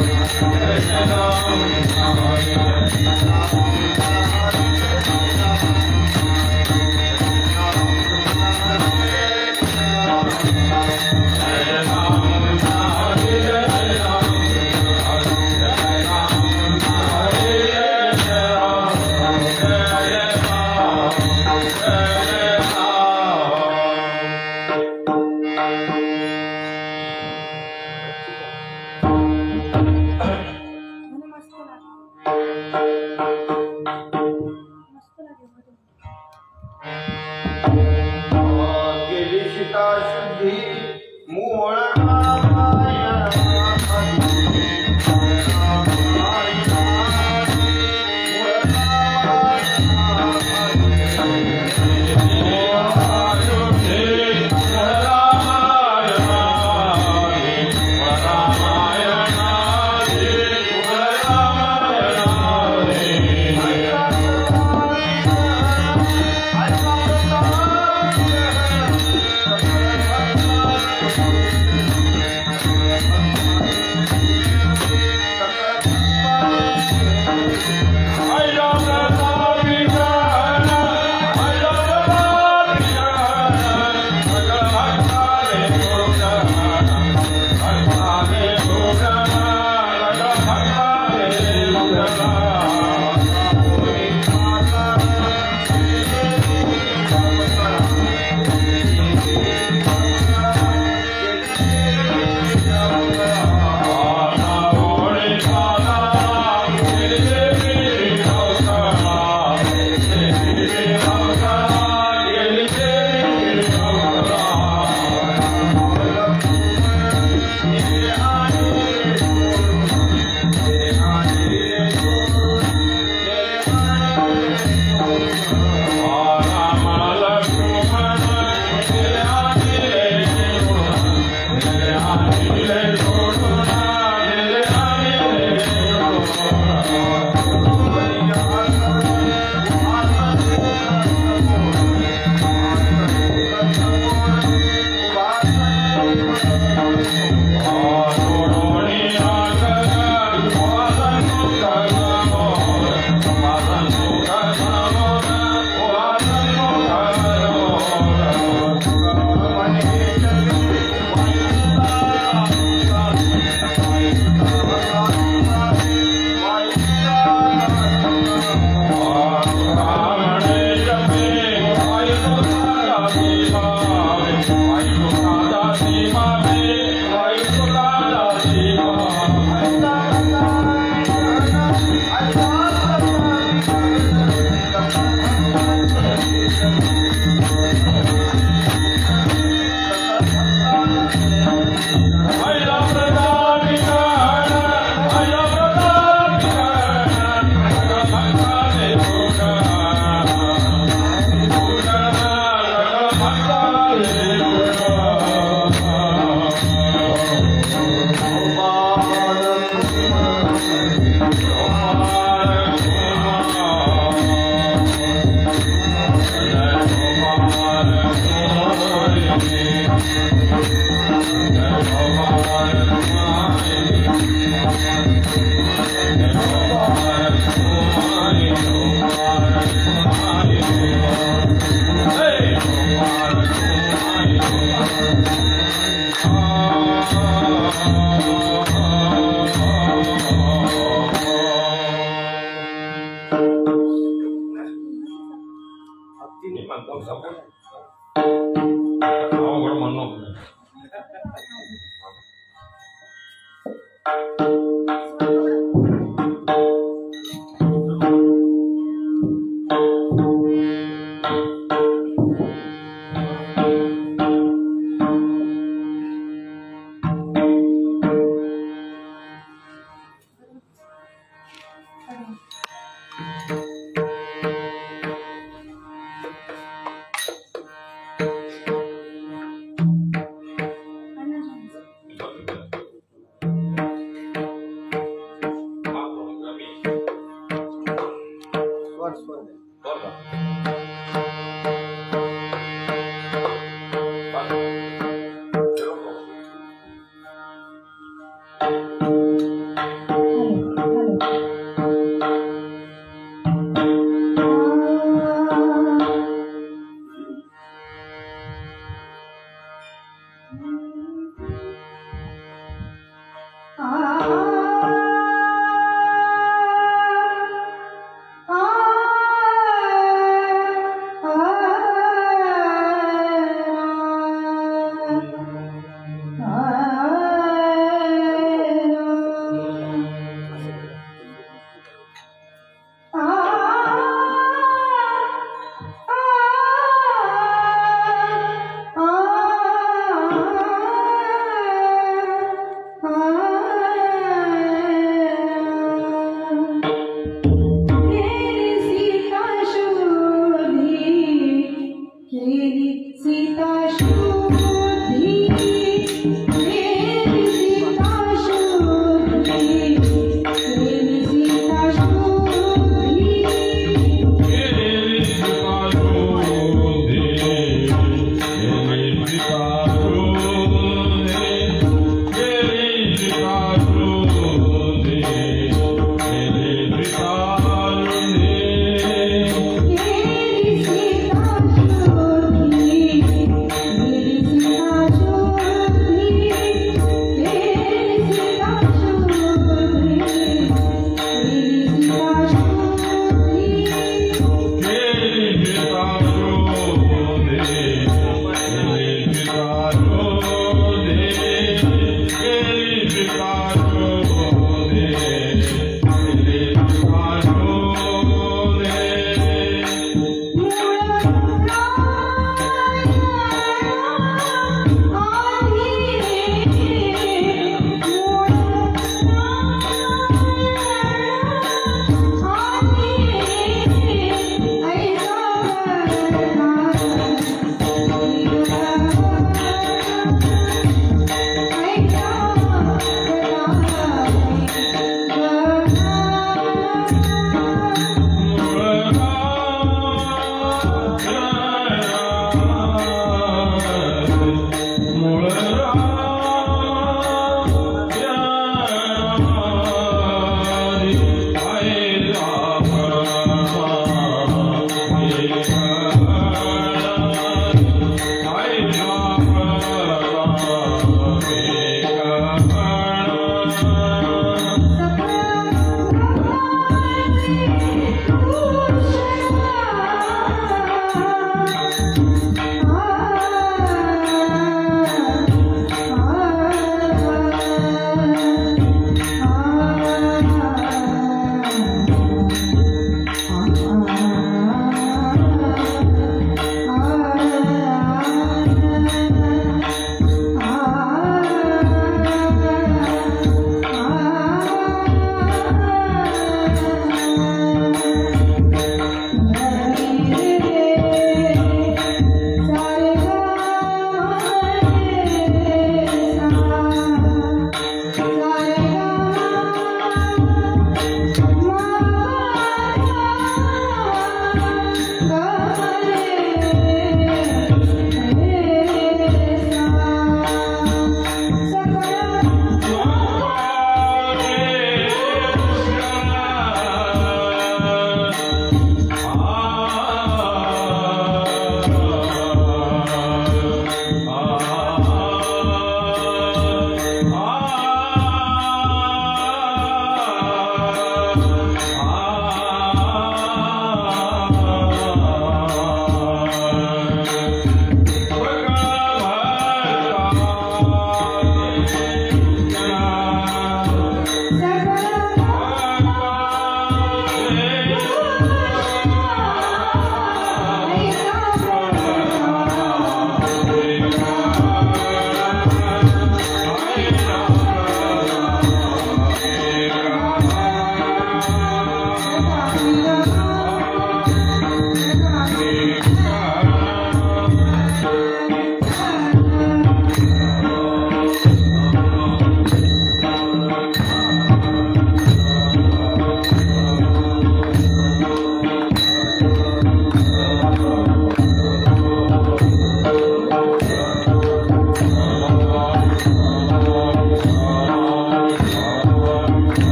नमस्कार.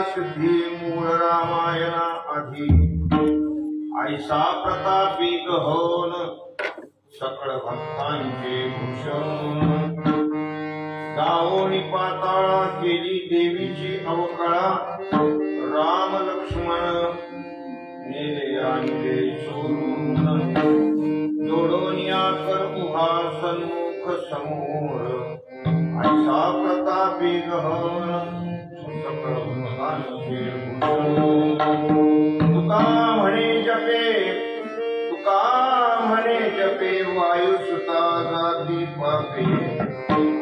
शुद्धी मूळ रामायणा आधी ऐसा प्रतापी गहन सकळ भक्तांचे भूषण गावोनी पाताळा केली देवीची अवकळा राम लक्ष्मण नेले आणले सोडून जोडोनिया कर उभा सन्मुख समोर ऐसा प्रतापी गहन तुका म्हणे जपे वायुसुता जाती पापे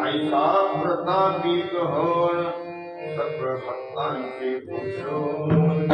ऐसा प्रतापी गहन सकळ भक्तांचे भूषण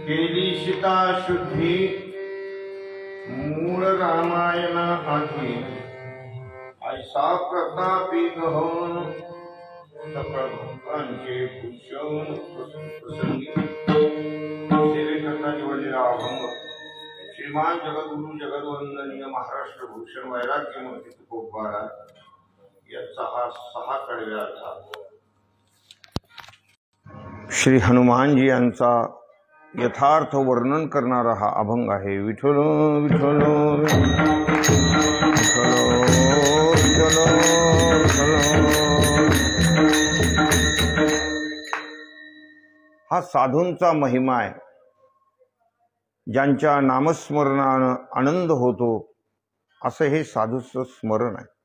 केली सीता शुद्धी मूळ रामायण आधी ऐसा प्रतापी गहन सकळ भक्तांचे भूषण प्रसंगी सेवेकरता निवडलेला अभंग श्रीमान जगद्गुरु जगद्वंदनीय महाराष्ट्र भूषण वैराग्यमूर्ती तुकोबारा याचा हा 6 कडव्याचा श्री हनुमानजी यांचा यथार्थ वर्णन करणारा हा अभंग आहे। विठ्ठल विठ्ठल विठ्ठल हा साधूंचा महिमा आहे, ज्यांच्या नामस्मरणानं आनंद होतो असं हे साधूचं स्मरण आहे।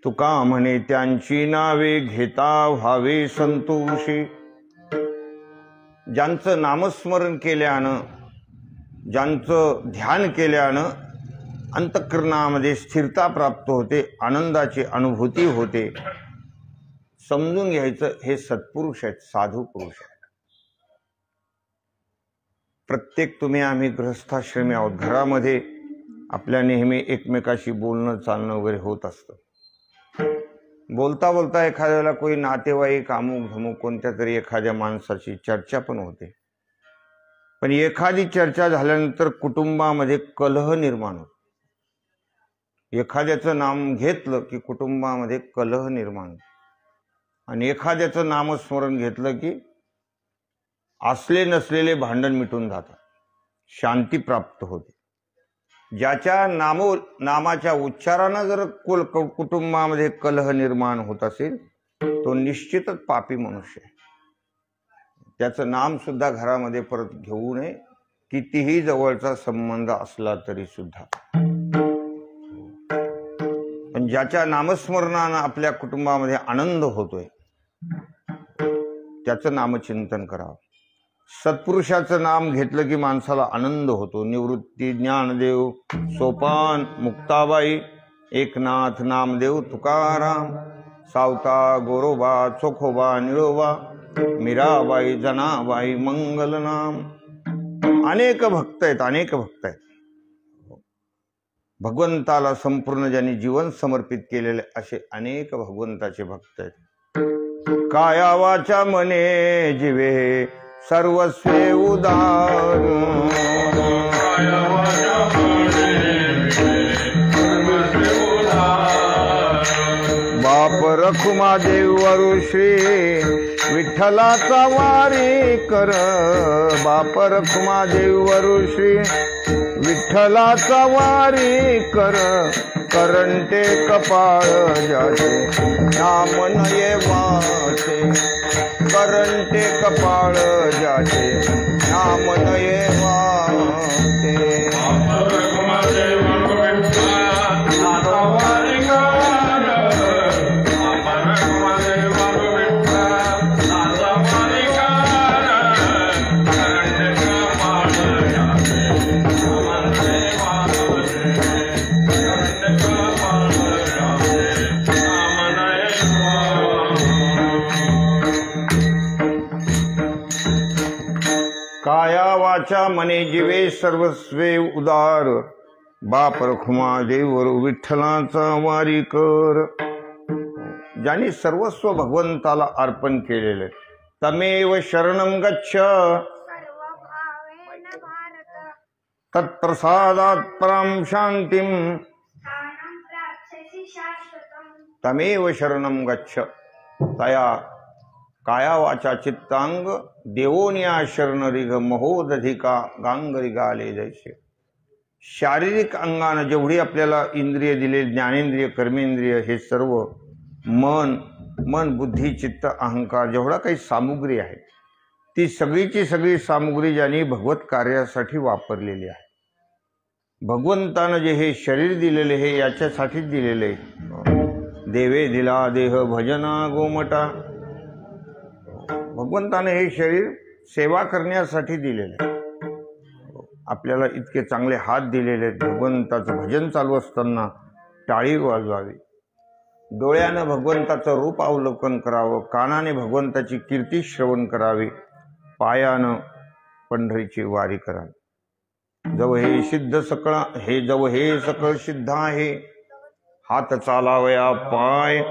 तुका म्हणे त्यांची नावे घेता व्हावे संतोषी। ज्यांचं नामस्मरण केल्यानं, ज्यांचं ध्यान केल्यानं अंतःकरणामध्ये स्थिरता प्राप्त होते, आनंदाची अनुभूती होते। समजून घ्यायचं हे सत्पुरुष आहेत, साधू पुरुष आहेत। प्रत्येक तुम्ही आम्ही गृहस्थाश्रमी आहोत, घरामध्ये आपल्या नेहमी एकमेकाशी बोलणं चालणं वगैरे होत असतं। बोलता बोलता एखाद्या वेळेला कोणी नातेवाईक अमुक धमुक कोणत्या तरी एखाद्या माणसाची चर्चा पण होते, पण एखादी चर्चा झाल्यानंतर कुटुंबामध्ये कलह निर्माण होतो। एखाद्याचं नाम घेतलं की कुटुंबामध्ये कलह निर्माण होतो, आणि एखाद्याचं नामस्मरण घेतलं की असले नसलेले भांडण मिटून जातात, शांती प्राप्त होते। ज्याच्या नामाच्या उच्चारानं जर कुटुंबामध्ये कलह निर्माण होत असेल तो निश्चितच पापी मनुष्य आहे. त्याचं नाम सुद्धा घरामध्ये परत घेऊ नये, कितीही जवळचा संबंध असला तरी सुद्धा. पण ज्याच्या नामस्मरणानं आपल्या कुटुंबामध्ये आनंद होतोय त्याचं नामचिंतन करावं. सत्पुरुषाचं नाम घेतलं की माणसाला आनंद होतो. निवृत्ती, ज्ञानदेव, सोपान, मुक्ताबाई, एकनाथ, नामदेव, तुकाराम, सावता, गोरोबा, चोखोबा, निळोबा, मीराबाई, जनाबाई, मंगलनाम. अनेक भक्त आहेत, अनेक भक्त आहेत. भगवंताला संपूर्ण ज्यांनी जीवन समर्पित केलेले असे अनेक भगवंताचे भक्त आहेत. काया वाचा मने जिवे सर्वस्वे उदार, बाप रखुमा देवरू श्री विठ्ठलाचा वारी कर, बाप रखुमा देवरू श्री विठ्ठलाचा वारी कर, करंटे कपाळ जाचे नाम नये वाचे, करंटे कपाळ जाचे नाम नये वाचे. काया वाचा मने जिवे सर्वस्वे उदार, बाप रखुमा देवर विठ्ठलाचा वारी कर. ज्यांनी सर्वस्व भगवंताला अर्पण केलेले तमेव शरणं गच्छ, तत्प्रसादात् परां शांतिं, तमेव शरणं गच्छ. तया काया वाचा चित्तांग देवोनिया शरणरिग महोदधिका गांगरिगाले जैसे. शारीरिक अंगानं जेवढी आपल्याला इंद्रिय दिले, ज्ञानेंद्रिय, कर्मेंद्रिय, हे सर्व मन, बुद्धी, चित्त, अहंकार, जेवढा काही सामुग्री आहे ती सगळीची सगळी सामुग्री ज्यांनी भगवत कार्यासाठी वापरलेली आहे. भगवंतानं जे हे शरीर दिलेले हे याच्यासाठीच दिलेले. देवे दिला देह भजना गोमटा. भगवंताने हे शरीर सेवा करण्यासाठी दिलेले. आपल्याला इतके चांगले हात दिलेले आहेत. भगवंताचं भजन चालू असताना टाळी वाजवावी, डोळ्यानं भगवंताचं रूप अवलोकन करावं, कानाने भगवंताची कीर्ती श्रवण करावी, पायानं पंढरीची वारी करावी. जव हे सिद्ध सकळ हे जव हे सकळ सिद्ध आहे, हात चालावया पाय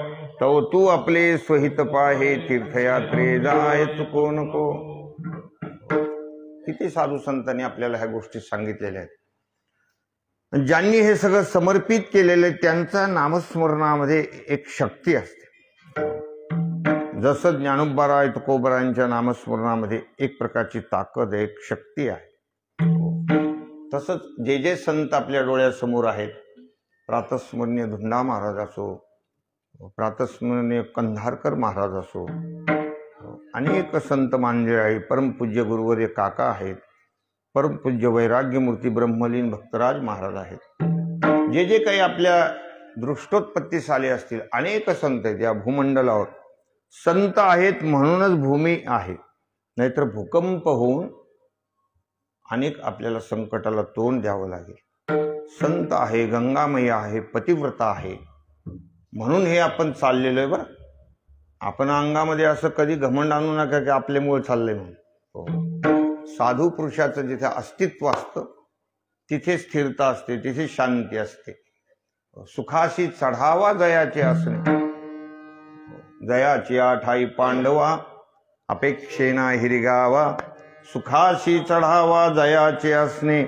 तव तू आपले स्वहित पाहे, तीर्थयात्रे जाय चुको नको. किती साधू संतांनी आपल्याला ह्या गोष्टी सांगितलेल्या आहेत. ज्यांनी हे सगळं समर्पित केलेले त्यांच्या नामस्मरणामध्ये एक शक्ती असते. जसं ज्ञानोबाराय तुकोबारायांच्या नामस्मरणामध्ये एक प्रकारची ताकद, एक शक्ती आहे, तसंच जे जे संत आपल्या डोळ्यासमोर आहेत, प्रातस्मरणीय धुंडा महाराज असो, प्रातस्मरणीय कंधारकर महाराज असो, अनेक संत मांडळे आहेत, परमपूज्य गुरुवर्य काका आहेत, परमपूज्य वैराग्यमूर्ती ब्रह्मलीन भक्तराज महाराज आहेत, जे जे काही आपल्या दृष्टोत्पत्तीस आले असतील, अनेक संत आहेत या भूमंडलावर. संत आहेत म्हणूनच भूमी आहे, नाहीतर भूकंप होऊन अनेक आपल्याला संकटाला तोंड द्यावं लागेल. संत आहे, गंगामय्या आहे, पतिव्रता आहे म्हणून हे आपण चाललेलो आहे. बरं, आपण अंगामध्ये असं कधी घमंड आणू नका की आपल्यामुळे चाललंय म्हणून. साधू पुरुषाचं जिथे अस्तित्व असतं तिथे स्थिरता असते, तिथे शांती असते. सुखाशी चढावा जयाचे असणे, जयाची आठाई पांडवा अपेक्षेना हिरगावा, सुखाशी चढावा जयाचे असणे.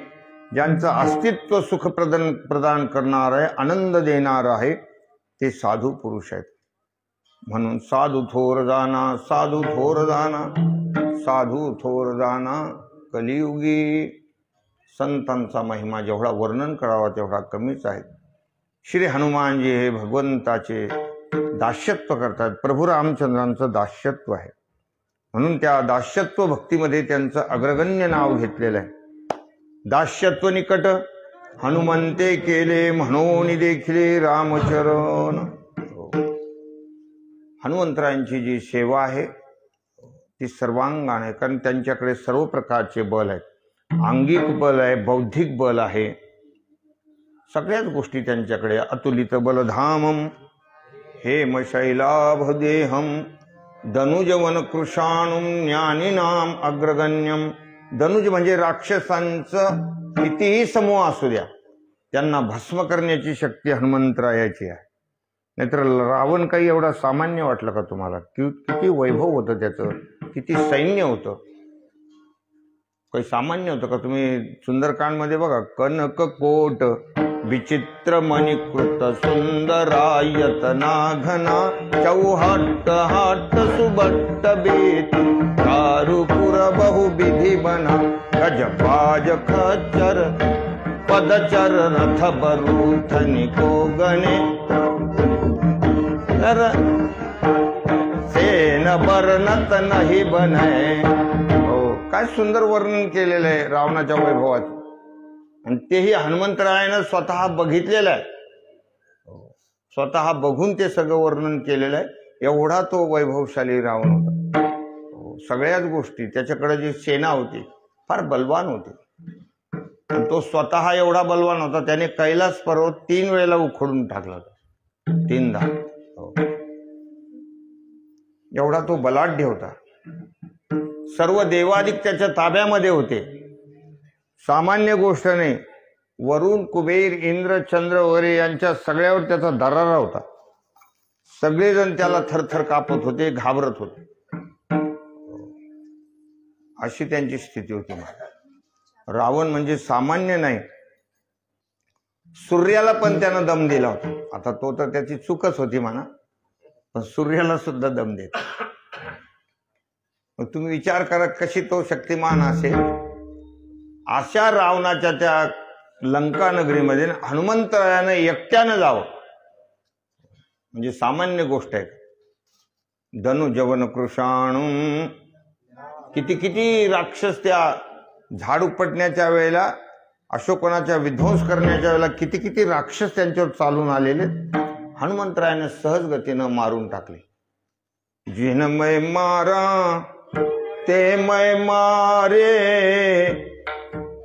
ज्यांचं अस्तित्व सुख प्रदान करणार आहे, आनंद देणार आहे, ते साधू पुरुष आहेत. म्हणून साधू थोर जाना, साधू थोर जाना, साधू थोर जाना कलियुगी. संतांचा महिमा जेवढा वर्णन करावा तेवढा कमीच आहे. श्री हनुमानजी हे भगवंताचे दास्यत्व करतात. प्रभू रामचंद्रांचं दास्यत्व आहे, म्हणून त्या दास्यत्व भक्तीमध्ये त्यांचं अग्रगण्य नाव घेतलेलं आहे. दास्यत्व निकट हनुमंते केले, म्हणून देखील रामचरण. हनुमंतरायांची जी सेवा आहे ती सर्वांगाने आहे, कारण त्यांच्याकडे सर्व प्रकारचे बल आहेत. आंगिक बल आहे, बौद्धिक बल आहे, सगळ्याच गोष्टी त्यांच्याकडे. अतुलित बलधामम हेम शैलाभदेहम धनुजवन कृषाणुम ज्ञानीनाम अग्रगण्यम. धनुज म्हणजे राक्षसांचं कितीही समूह असू द्या, त्यांना भस्म करण्याची शक्ती हनुमंतरायाची आहे. नाहीतर रावण काही एवढा सामान्य वाटलं का तुम्हाला? किती वैभव होतं त्याचं, किती सैन्य होतं, काही सामान्य होतं का? तुम्ही सुंदरकांडमध्ये बघा, कनक कोट विचित्र मणिकृत सुंदरायतना घना चौहट्ट हाट सुबट्ट बेत कारुपुर बहुविधि बना गजबाज खच्चर पदचर रथ बरूथ निको गणे सेन बरनत नाही बने. हो, काय सुंदर वर्णन केलेलं आहे रावणाच्या वैभवाचं, आणि तेही हनुमंतरायानं स्वतः बघितलेलं आहे. स्वतः बघून ते सगळं वर्णन केलेलं आहे. एवढा तो वैभवशाली रावण होता. सगळ्याच गोष्टी त्याच्याकडे जी सेना होती फार बलवान होती. तो स्वतः एवढा बलवान होता, त्याने कैलास पर्वत 3 वेळेला उखडून टाकला होता, 3दा. एवढा तो बलाढ्य होता. सर्व देवादिक त्याच्या ताब्यामध्ये होते. सामान्य गोष्ट नाही. वरुण, कुबेर, इंद्र, चंद्र वगैरे यांच्या सगळ्यावर त्याचा दरारा होता. सगळेजण त्याला थरथर कापत होते, घाबरत होते. अशी त्यांची स्थिती होती. रावण म्हणजे सामान्य नाही. सूर्याला पण त्यानं दम दिला होता. आता तो तर त्याची चूकच होती म्हणा, पण सूर्याला सुद्धा दम देत. मग तुम्ही विचार करा कशी तो शक्तिमान असेल. अशा रावणाच्या त्या लंका नगरीमध्ये हनुमंतरायानं एकट्यानं जावं म्हणजे सामान्य गोष्ट आहे. धनुजवन कृषाणू किती किती राक्षस त्या झाड उपटण्याच्या वेळेला, अशोकवनाचा विध्वंस करण्याच्या वेळेला किती किती राक्षस त्यांच्यावर चालून आलेले, हनुमंतरायानं सहज गतीनं मारून टाकले. जिन मै मारा ते मै मारे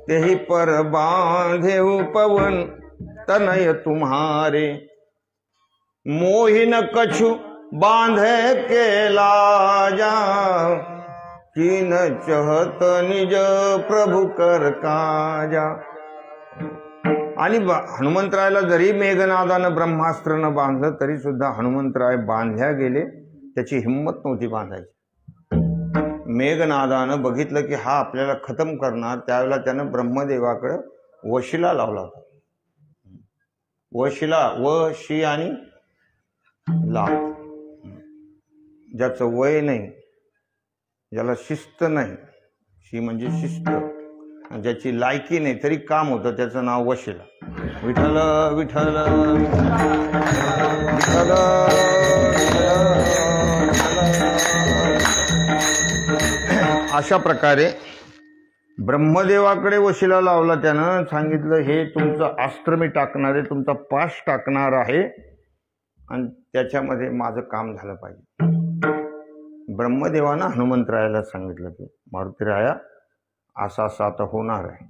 तेही पर बांधे पवन तनय तुम्हारे मोहिन कछु बांधे के लाजा कीन चहत निज प्रभु कर काजा. आणि हनुमंतरायाला जरी मेघनादानं ब्रह्मास्त्र न बांधलं तरी सुद्धा हनुमंतराय बांधल्या गेले. त्याची हिंमत नव्हती बांधायची. मेघनादानं बघितलं की हा आपल्याला खतम करणार, त्यावेळेला त्यानं ब्रह्मदेवाकडे वशिला लावला होता. वशिला, वशी आणि ला, ज्याचं वय नाही, ज्याला शिस्त नाही, शी म्हणजे शिस्त, ज्याची लायकी नाही तरी काम होतं, त्याचं नाव वशिला. विठ्ठल विठ्ठल विठ्ठल. अशा प्रकारे ब्रह्मदेवाकडे वशिला लावला. त्यानं सांगितलं हे तुमचं अस्त्र मी टाकणार आहे, तुमचा पाश टाकणार आहे आणि त्याच्यामध्ये माझं काम झालं पाहिजे. ब्रह्मदेवानं हनुमंतरायाला सांगितलं की मारुतीराया असं असं आता होणार आहे,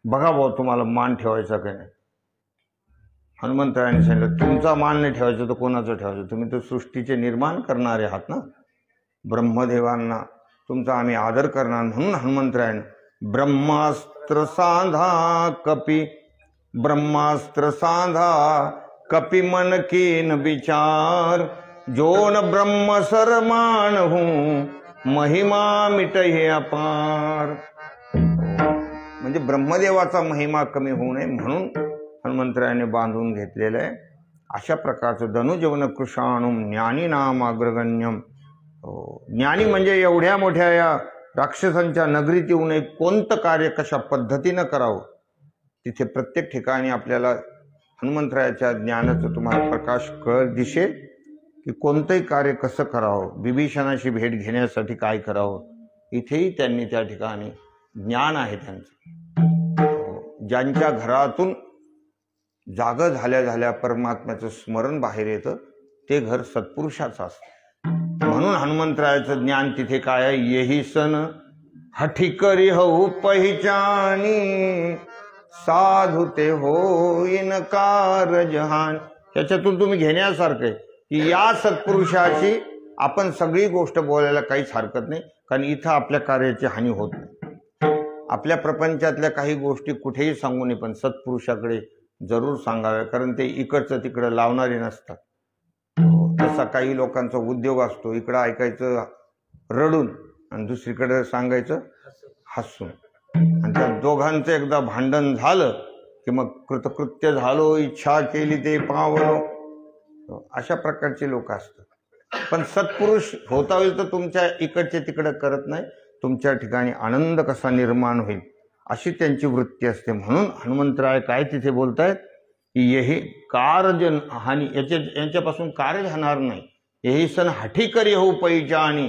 बघा भाऊ तुम्हाला मान ठेवायचा की नाही. हनुमंतरायाने सांगितलं तुमचा मान नाही ठेवायचं तर कोणाचं ठेवायचं? तुम्ही तर सृष्टीचे निर्माण करणारे आहात ना. ब्रह्मदेवांना तुमचा आम्ही आदर करणार. म्हणून हनुमंतरायाने ब्रह्मास्त्र सांधा कपी, ब्रह्मास्त्र सांधा कपी मन कीन विचार, जोन ब्रह्म सरमान हूँ महिमा मिटहे अपार. म्हणजे ब्रह्मदेवाचा महिमा कमी होऊ नये म्हणून हनुमंतरायाने बांधून घेतलेलं आहे. अशा प्रकारचं धनुजवन कृषाणुम ज्ञानी नाम अग्रगण्यम. ज्ञानी म्हणजे एवढ्या मोठ्या या राक्षसांच्या नगरीत येऊ नये, कोणतं कार्य कशा पद्धतीनं करावं तिथे प्रत्येक ठिकाणी आपल्याला हनुमंतरायाच्या ज्ञानाचं तुम्हाला प्रकाश दिसेल. की कोणतंही कार्य कसं करावं, विभीषणाशी भेट घेण्यासाठी काय करावं, इथेही त्यांनी त्या ठिकाणी ज्ञान आहे त्यांचं. ज्यांच्या घरातून जागं झाल्या झाल्या परमात्म्याचं स्मरण बाहेर येतं ते घर सत्पुरुषाचं असतं. म्हणून हनुमंतरायाचं ज्ञान तिथे काय आहे, येही सन हठी करी हो पहिचानी, साधू ते होईन कारजहान. त्याच्यातून तुम्ही घेण्यासारखं आहे की या सत्पुरुषाची आपण सगळी गोष्ट बोलायला काहीच हरकत नाही, कारण इथं आपल्या कार्याची हानी होत नाही. आपल्या प्रपंचातल्या काही गोष्टी कुठेही सांगू नये, पण सत्पुरुषाकडे जरूर सांगाव्या, कारण ते इकडचं तिकडं लावणारे नसतात. तसा काही लोकांचा उद्योग असतो, इकडं ऐकायचं रडून आणि दुसरीकडे सांगायचं हसून, आणि त्या दोघांचं एकदा भांडण झालं की मग कृतकृत्य झालो, इच्छा केली ते पावलो, अशा प्रकारचे लोक असतात. पण सत्पुरुष होता होईल तर तुमच्या इकडचे तिकडं करत नाही, तुमच्या ठिकाणी आनंद कसा निर्माण होईल अशी त्यांची वृत्ती असते. म्हणून हनुमंतराय काय तिथे बोलतायत की यही कारज हानी, यांच्यापासून कार्य राहणार नाही. यही सन हठी करी हो पैजानी,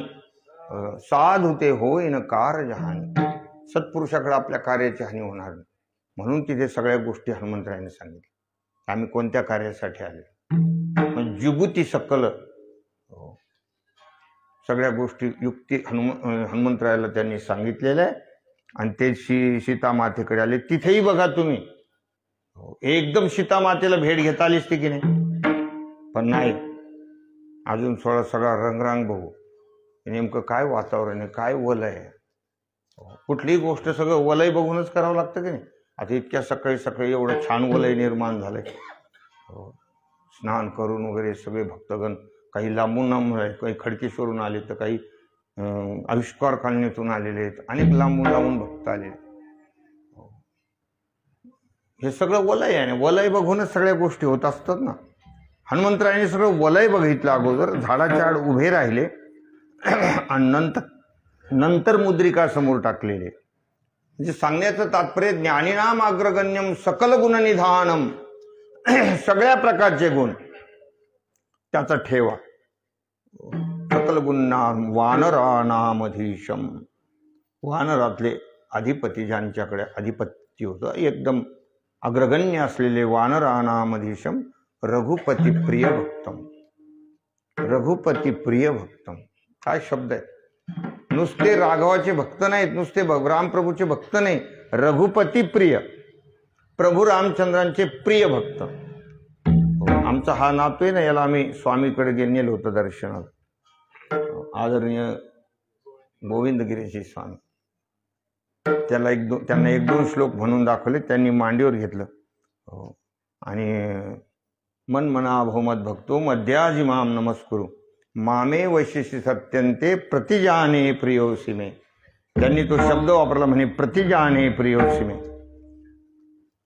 साधू ते होईन कारज हानी. सत्पुरुषाकडे आपल्या कार्याची हानी होणार नाही. म्हणून तिथे सगळ्या गोष्टी हनुमंतरायाने सांगितल्या. आम्ही कोणत्या कार्यासाठी आले, जिबुती सकल सगळ्या गोष्टी युक्ती हनुमंतरायाला त्यांनी सांगितलेल्या आहे. आणि ते सीता मातेकडे आले. तिथेही बघा तुम्ही, एकदम सीता मातेला भेट घेता आलीच ती की नाही, पण नाही, अजून सगळा रंगरांग बघू, नेमकं काय वातावरण आहे, काय वलय आहे. कुठलीही गोष्ट सगळं वलय बघूनच करावं लागतं की नाही. आता इतक्या सकाळी सकाळी एवढं छान वलय निर्माण झालंय. स्नान करून वगैरे सगळे भक्तगण, काही लांबून लांबून आहे, काही खडकेश्वरून आले, तर काही आविष्कार कॉलनीतून आलेले आहेत, अनेक लांबून लांबून भक्त आलेले. हे सगळं वलय आहे. वलय बघूनच सगळ्या गोष्टी होत असतात ना. हनुमंतरायाने सगळं वलय बघितलं अगोदर, झाडाच्या आड उभे राहिले आणि नंतर मुद्रिका समोर टाकलेले. म्हणजे सांगण्याचं तात्पर्य ज्ञानीनाम अग्रगण्यम सकल गुणनिधानम, सगळ्या प्रकारचे गुण त्याचा ठेवा. सकल गुणाम वानरानामधीशम, वानरातले अधिपती ज्यांच्याकडे अधिपती होतं, एकदम अग्रगण्य असलेले वानरानामधीशम रघुपती प्रिय भक्तम. रघुपती प्रिय भक्तम काय शब्द आहे. नुसते राघवाचे भक्त नाहीत, नुसते रामप्रभूचे भक्त नाही, रघुपती प्रिय, प्रभू रामचंद्रांचे प्रिय भक्त. आमचा हा नातू आहे ना, याला आम्ही स्वामीकडे गेलेलो होतं दर्शनाला, आदरणीय गोविंदगिरीजी स्वामी. त्यांना एक दोन श्लोक म्हणून दाखवले, त्यांनी मांडीवर घेतलं आणि मन मना भौमत भक्तो मध्याजी माम नमस्कुरु मामे वैशिष्य सत्यंते प्रतिजाने प्रियोसी मे. त्यांनी तो शब्द वापरला, म्हणे प्रतिजाने प्रियोसी मे.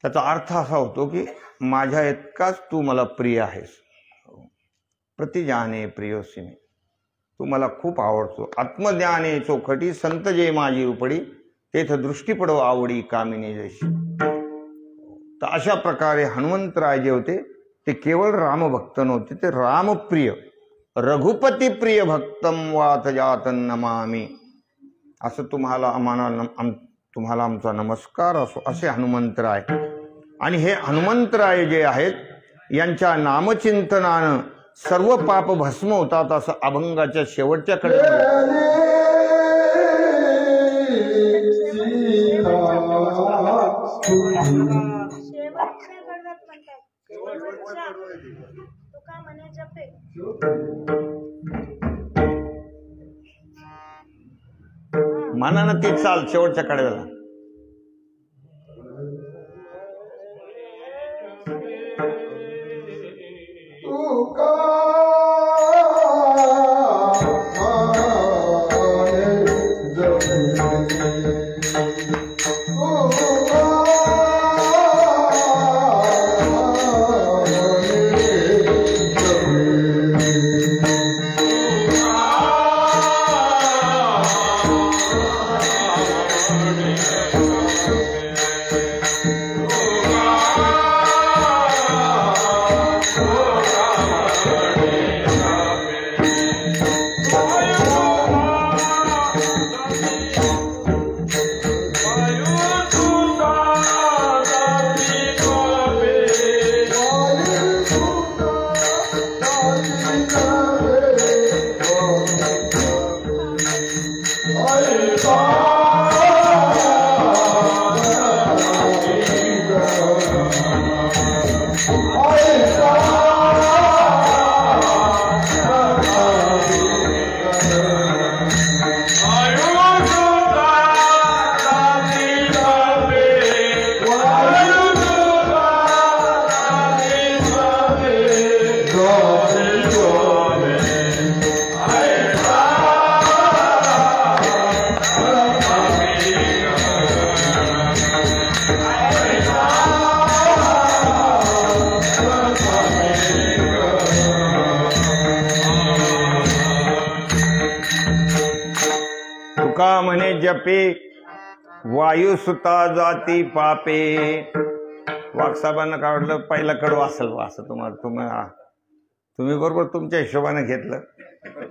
त्याचा अर्थ असा होतो की माझ्या इतकाच तू मला प्रिय आहेस. प्रतिजाने प्रियोसी मे, तू मला खूप आवडतो. आत्मज्ञाने चोखटी संत जे माझी उपडी, तेथ दृष्टी पडो आवडी कामिनी जैशी. तर अशा प्रकारे हनुमंतराय जे होते ते केवळ रामभक्त नव्हते, ते रामप्रिय रघुपती प्रिय भक्तम वात जातन नमामि. असं तुम्हाला आमचा नमस्कार असो, असे हनुमंतराय. आणि हे हनुमंतराय जे आहेत यांच्या नामचिंतनानं सर्व पाप भस्म होतात, असं अभंगाच्या शेवटच्या कडे मनानं ती चाल शेवटच्या कडेला. Amen. तुका म्हणे जपे वायुसुता जाती पापे. वाघसाहेबांना काय वाटलं पहिला कडू असेल असं तुम्ही बरोबर तुमच्या हिशोबाने घेतलं,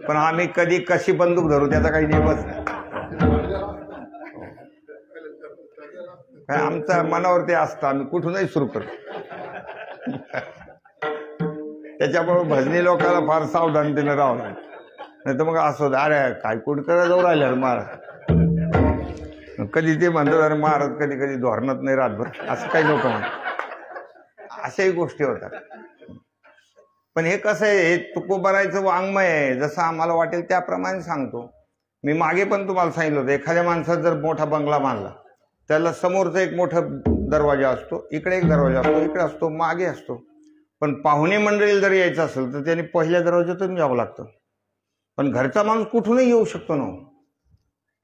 पण आम्ही कधी कशी बंदूक धरू त्याचा काही नियमच नाही. काय आमच्या मनावरती असतं, आम्ही कुठूनही सुरू करतो. त्याच्यामुळे भजनी लोकांना फार सावधानतेने राहावं लागतं, नाही तर मग असं अरे काय कुठकडे जाऊ राहिले महाराज. कधी ते म्हणतात अरे महाराज कधी कधी धोरणात नाही रातभर, असं काही लोक म्हणतात. अशाही गोष्टी होतात. पण हे कसं आहे, हे तुकोबारायचं वाङ्मय आहे, जसं आम्हाला वाटेल त्याप्रमाणे सांगतो. मी मागे पण तुम्हाला सांगितलं होतं, एखाद्या माणसाचा जर मोठा बंगला बांधला, त्याला समोरचा एक मोठा दरवाजा असतो, इकडे एक दरवाजा असतो, इकडे असतो, मागे असतो. पण पाहुणे मंडळीला जर यायचं असेल तर त्यांनी पहिल्या दरवाज्यातून यावं लागतं. पण घरचा माणूस कुठूनही येऊ शकतो ना,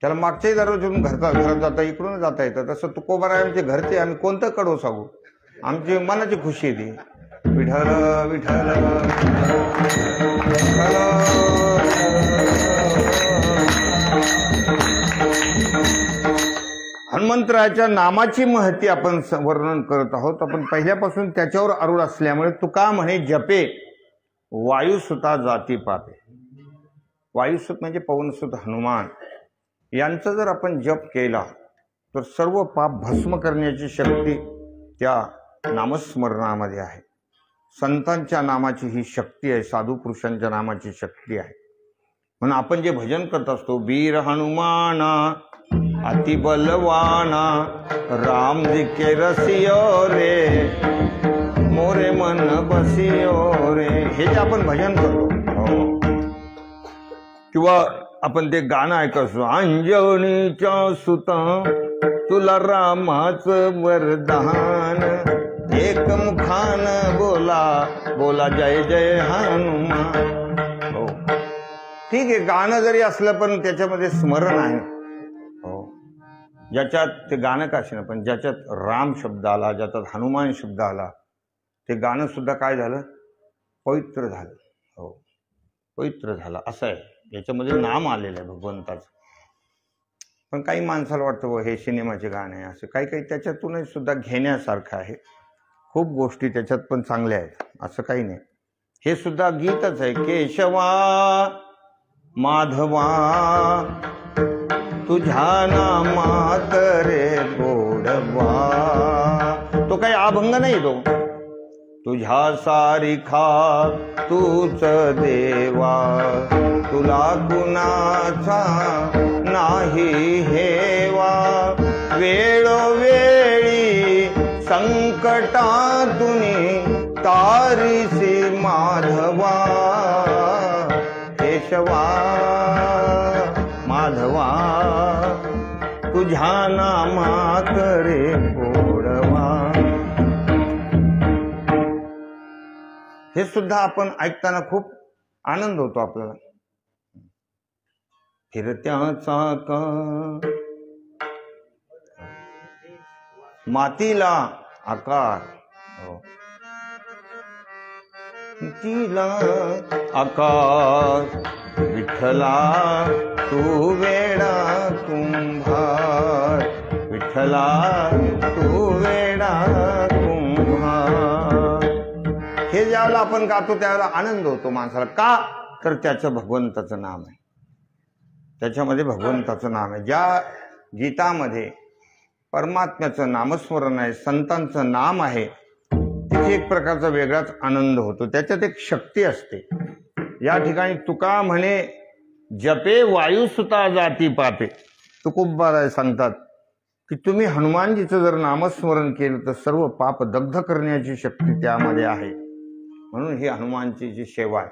त्याला मागच्याही दरवाज्यातून घरात जाता इकडून जाता येतं. तसं तुकोबाराय आमचे घरचे, आम्ही कोणतं कडवं सांगू, आमची मनाची खुशी आहे ती. विठ्ठल विठ्ठल हनुमंतरायाच्या नामाची महती आपण वर्णन करत आहोत. आपण पहिल्यापासून त्याच्यावर आरूढ असल्यामुळे तुका म्हणे जपे वायुसुता जाती पापे. वायुसुत म्हणजे पवनसुत हनुमान यांचा जर आपण जप केला तर सर्व पाप भस्म करण्याची शक्ती त्या नामस्मरणामध्ये आहे. संतांच्या नामाची ही शक्ती आहे, साधू पुरुषांच्या नामाची शक्ती आहे. म्हणून आपण जे भजन करत असतो, वीर हनुमाना अति बलवाना राम जी के रसियो रे मोरे मन बसियो रे, हे जे आपण भजन करतो. किंवा आपण ते गाणं ऐकत असतो, अंजनीच्या सुता तुला रामाचं वरदान एकमुखान बोला बोला जय जय हनुमान. हो ठीक आहे, गाणं जरी असलं पण त्याच्यामध्ये स्मरण आहे. हो, ज्याच्यात ते गाणं का असेना, पण ज्याच्यात राम शब्द आला, ज्याच्यात हनुमान शब्द आला, ते गाणं सुद्धा काय झालं, पवित्र झालं. हो, पवित्र झालं असं आहे. याच्यामध्ये नाम आलेलं आहे भगवंताचं. पण काही माणसाला वाटतं हे सिनेमाचे गाणे आहे, असं काही काही त्याच्यातूनही सुद्धा घेण्यासारखं आहे. खूप गोष्टी त्याच्यात पण चांगल्या आहेत, असं काही नाही. हे सुद्धा गीतच आहे. केशवा माधवा तुझ्या नामात रे गोडवा, तो काही अभंग नाही, तो तुझ्या सारिखा तूच देवा तुला कुणाचा नाही हेवा, वेळोवेळी संकटातून तारीसी माधवा केशवा माधवा तुझ्या नामात रे गोडवा. हे सुद्धा आपण ऐकताना खूप आनंद होतो आपल्याला. फिरत्या चाका मातीला आकार, तिला आकार विठ्ठला तू वेडा कुंभार, विठ्ठला तू वेडा कुंभार. हे ज्यावेळेला आपण गातो त्यावेळेला आनंद होतो माणसाला. का तर त्याचं भगवंताचं नाम आहे, त्याच्यामध्ये भगवंताचं नाम आहे. ज्या गीतामध्ये परमात्म्याचं नामस्मरण आहे, संतांचं नाम आहे, तिथे एक प्रकारचा वेगळाच आनंद होतो, त्याच्यात एक शक्ती असते. या ठिकाणी तुका म्हणे जपे वायुसुता जाती पापे. तुकोबाराय सांगतात की तुम्ही हनुमानजीचं जर नामस्मरण केलं तर सर्व पाप दग्ध करण्याची शक्ती त्यामध्ये आहे. म्हणून ही हनुमानची जी सेवा आहे,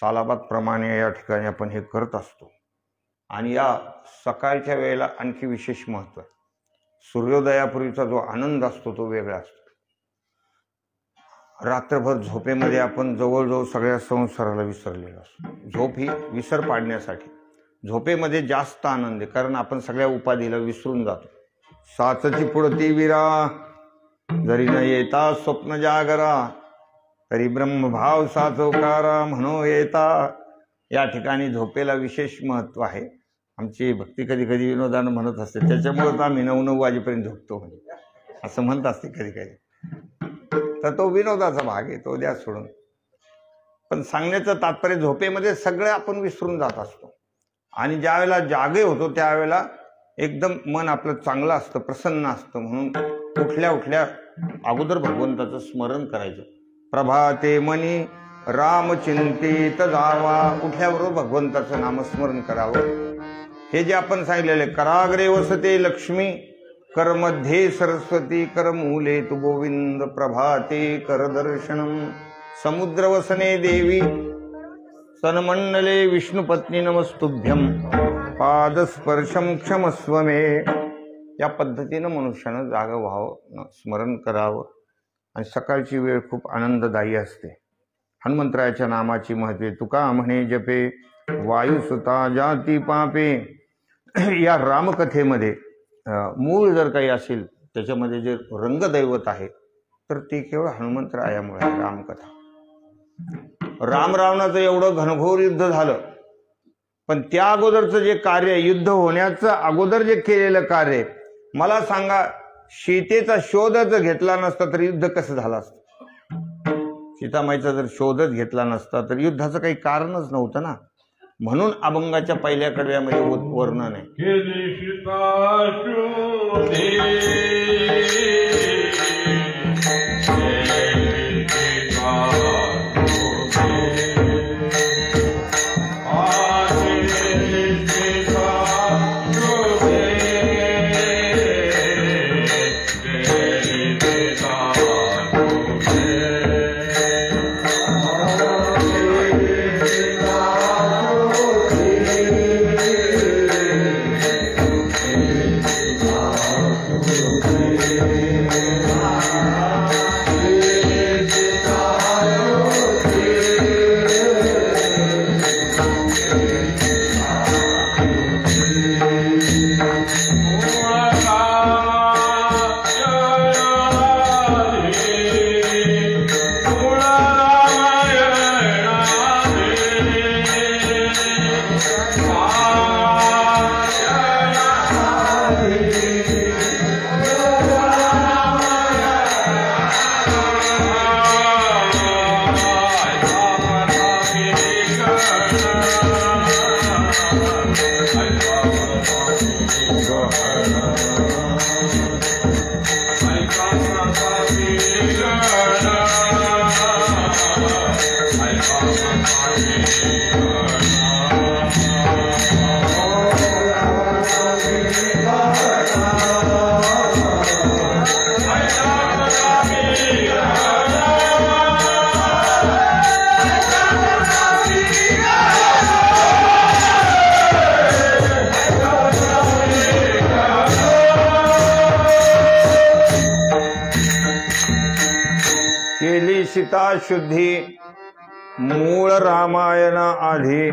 सालाबाद प्रमाणे या ठिकाणी आपण हे करत असतो. आणि या सकाळच्या वेळेला आणखी विशेष महत्त्व आहे. सूर्योदयापूर्वीचा जो आनंद असतो तो वेगळा असतो. रात्रभर झोपेमध्ये आपण जवळजवळ सगळ्या संसाराला विसरलेलो असतो. झोप ही विसर पाडण्यासाठी, झोपेमध्ये जास्त आनंद आहे, कारण आपण सगळ्या उपाधीला विसरून जातो. साचची पुढती विरा जरी न येता स्वप्न जागरा, तरी ब्रह्मभाव साचोकारा म्हणो येता. या ठिकाणी झोपेला विशेष महत्त्व आहे. आमची भक्ती कधी कधी विनोदानं म्हणत असते, त्याच्यामुळे तर आम्ही 9-9 वाजेपर्यंत झोपतो म्हणजे असं म्हणत असते कधी कधी. तर तो विनोदाचा भाग आहे, तो द्या सोडून. पण सांगण्याचं तात्पर्य झोपेमध्ये सगळं आपण विसरून जात असतो आणि ज्या वेळेला जागे होतो त्यावेळेला एकदम मन आपलं चांगलं असतं, प्रसन्न असतं. म्हणून उठल्या उठल्या अगोदर भगवंताचं स्मरण करायचं. प्रभाते मनी राम चिंतित जावा, उठल्याबरोबर भगवंताचं नामस्मरण करावं. हे जे आपण सांगितलेले, कराग्रे वसते लक्ष्मी कर मध्ये सरस्वती कर मूले तु गोविंद प्रभाते कर दर्शनम समुद्र वसने देवी सनमंडले विष्णुपत्नी नमस्तुभ्यम पादस्पर्शम क्षमस्व मे. या पद्धतीनं मनुष्यानं जागं व्हावं, स्मरण करावं. आणि सकाळची वेळ खूप आनंददायी असते. हनुमंतरायाच्या नामाची महत्त्वे तुका म्हणे जपे वायुसुता जाती पापे. या रामकथेमध्ये मूळ जर काही असेल त्याच्यामध्ये जे रंगदैवत आहे तर ते केवळ हनुमंतरायामुळे आहे. रामकथा, राम रावणाचं एवढं घनघोर युद्ध झालं, पण त्या अगोदरचं जे कार्य, युद्ध होण्याचं अगोदर जे केलेलं कार्य, मला सांगा सीतेचा शोधच घेतला नसता तर युद्ध कसं झालं असतं? सीतामाईचा जर शोधच घेतला नसता तर युद्धाचं काही कारणच नव्हतं ना. म्हणून अभंगाच्या पहिल्या कडव्यामध्ये वर्णन आहे. केली सीता शुद्धी मूळ रामायण आधी.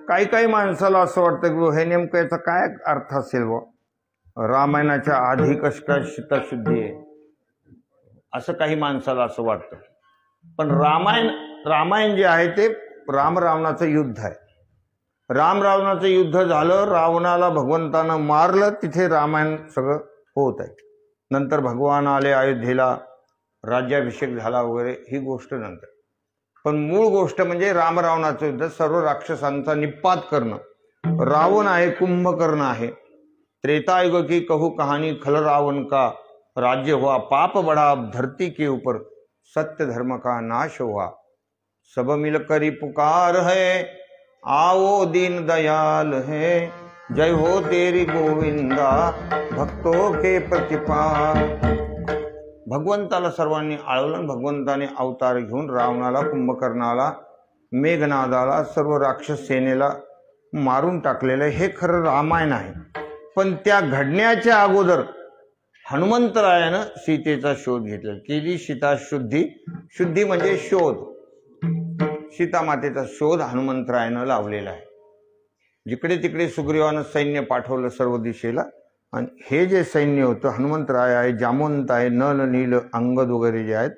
काही काही माणसाला असं वाटतं की हे नेमकं याचा काय अर्थ असेल व रामायणाच्या आधी कश काय सीता शुद्धी आहे, असं काही माणसाला असं वाटतं. पण रामायण जे आहे ते राम रावणाचं युद्ध आहे. राम रावणाचं युद्ध झालं, रावणाला भगवंतानं मारलं, तिथे रामायण सगळं होत आहे. नंतर भगवान आले अयोध्येला, राज्याभिषेक झाला वगैरे, ही गोष्ट नंतर. पण मूळ गोष्ट म्हणजे राम रावणाचं युद्ध, सर्व राक्षसांचा निपात करणं. रावण आहे, कुंभकर्ण आहे. त्रेतायुग की कहू कहानी खल रावण का, राज्य हुआ पाप बड़ा धरती के ऊपर, सत्य धर्म का नाश हुआ, सब मिल करी पुकार है, आओ दीन दयाल है, जय हो तेरी गोविंदा भक्तों के प्रतिपाल. भगवंताला सर्वांनी आळवलं, भगवंताने अवतार घेऊन रावणाला, कुंभकर्णाला, मेघनादाला, सर्व राक्षस सेनेला मारून टाकलेलं. हे खरं रामायण आहे. पण त्या घडण्याच्या अगोदर हनुमंतरायानं सीतेचा शोध घेतला, केली सीता शुद्धी. शुद्धी म्हणजे शोध. सीता मातेचा शोध हनुमंतरायानं लावलेला आहे. जिकडे तिकडे सुग्रीवानं सैन्य पाठवलं सर्व दिशेला, आणि हे जे सैन्य होतं, हनुमंतराय आहे, जामवंत आहे, नल नील अंगद वगैरे जे आहेत,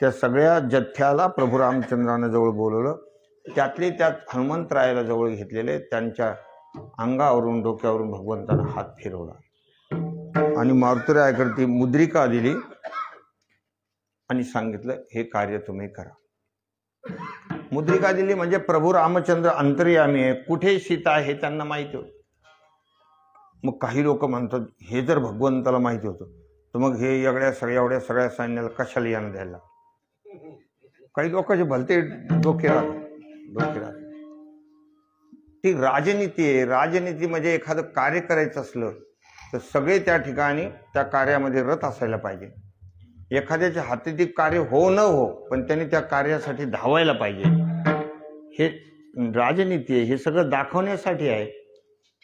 त्या सगळ्या जथ्याला प्रभू रामचंद्रानं जवळ बोलवलं. त्यातले त्यात हनुमंतरायाला जवळ घेतलेले, त्यांच्या अंगावरून डोक्यावरून भगवंतानं हात फिरवला आणि मारुतीरायाकडे मुद्रिका दिली आणि सांगितलं हे कार्य तुम्ही करा. मुद्रिका दिली म्हणजे प्रभू रामचंद्र अंतर्यामी आहे, कुठे सीता आहे हे त्यांना माहिती होतं. मग काही लोक म्हणतात हे जर भगवंताला माहिती होतं तर मग हे एवढ्या सगळ्या सैन्याला कशाला यानं द्यायला. काही लोकांचे भलते डोके राहते. ती राजनीती आहे. राजनीती म्हणजे एखादं कार्य करायचं असलं तर सगळे त्या ठिकाणी त्या कार्यामध्ये रत असायला पाहिजे. एखाद्याच्या हाती कार्य हो न हो पण त्यांनी त्या कार्यासाठी धावायला पाहिजे. हे राजनीती आहे. हे सगळं दाखवण्यासाठी आहे.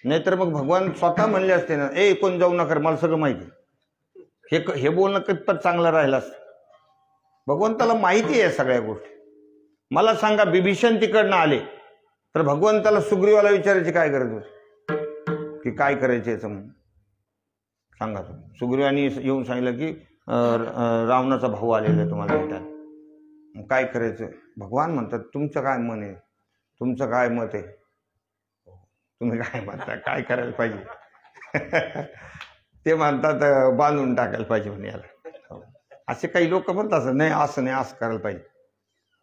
नाहीतर मग भगवान स्वतः म्हणले असते ना, कोण जाऊ नका, मला सगळं माहिती. हे बोलणं कितपत चांगलं राहिलं असतं. भगवंताला माहिती आहे सगळ्या गोष्टी. मला सांगा बिभीषण तिकडनं आले तर भगवंताला सुग्रीवाला विचारायची काय गरज होती की काय करायचं याचं म्हणून सांगा. सुग्रीवानी येऊन सांगितलं की रावणाचा भाऊ आलेला आहे तुम्हाला भेटायला, काय करायचं. भगवान म्हणतात तुमचं काय मन आहे, तुमचं काय मत आहे, तुम्ही काय म्हणता, काय करायला पाहिजे. ते म्हणतात बांधून टाकायला पाहिजे म्हणे याला. असे काही लोक म्हणतात असं नाही, असं करायला पाहिजे.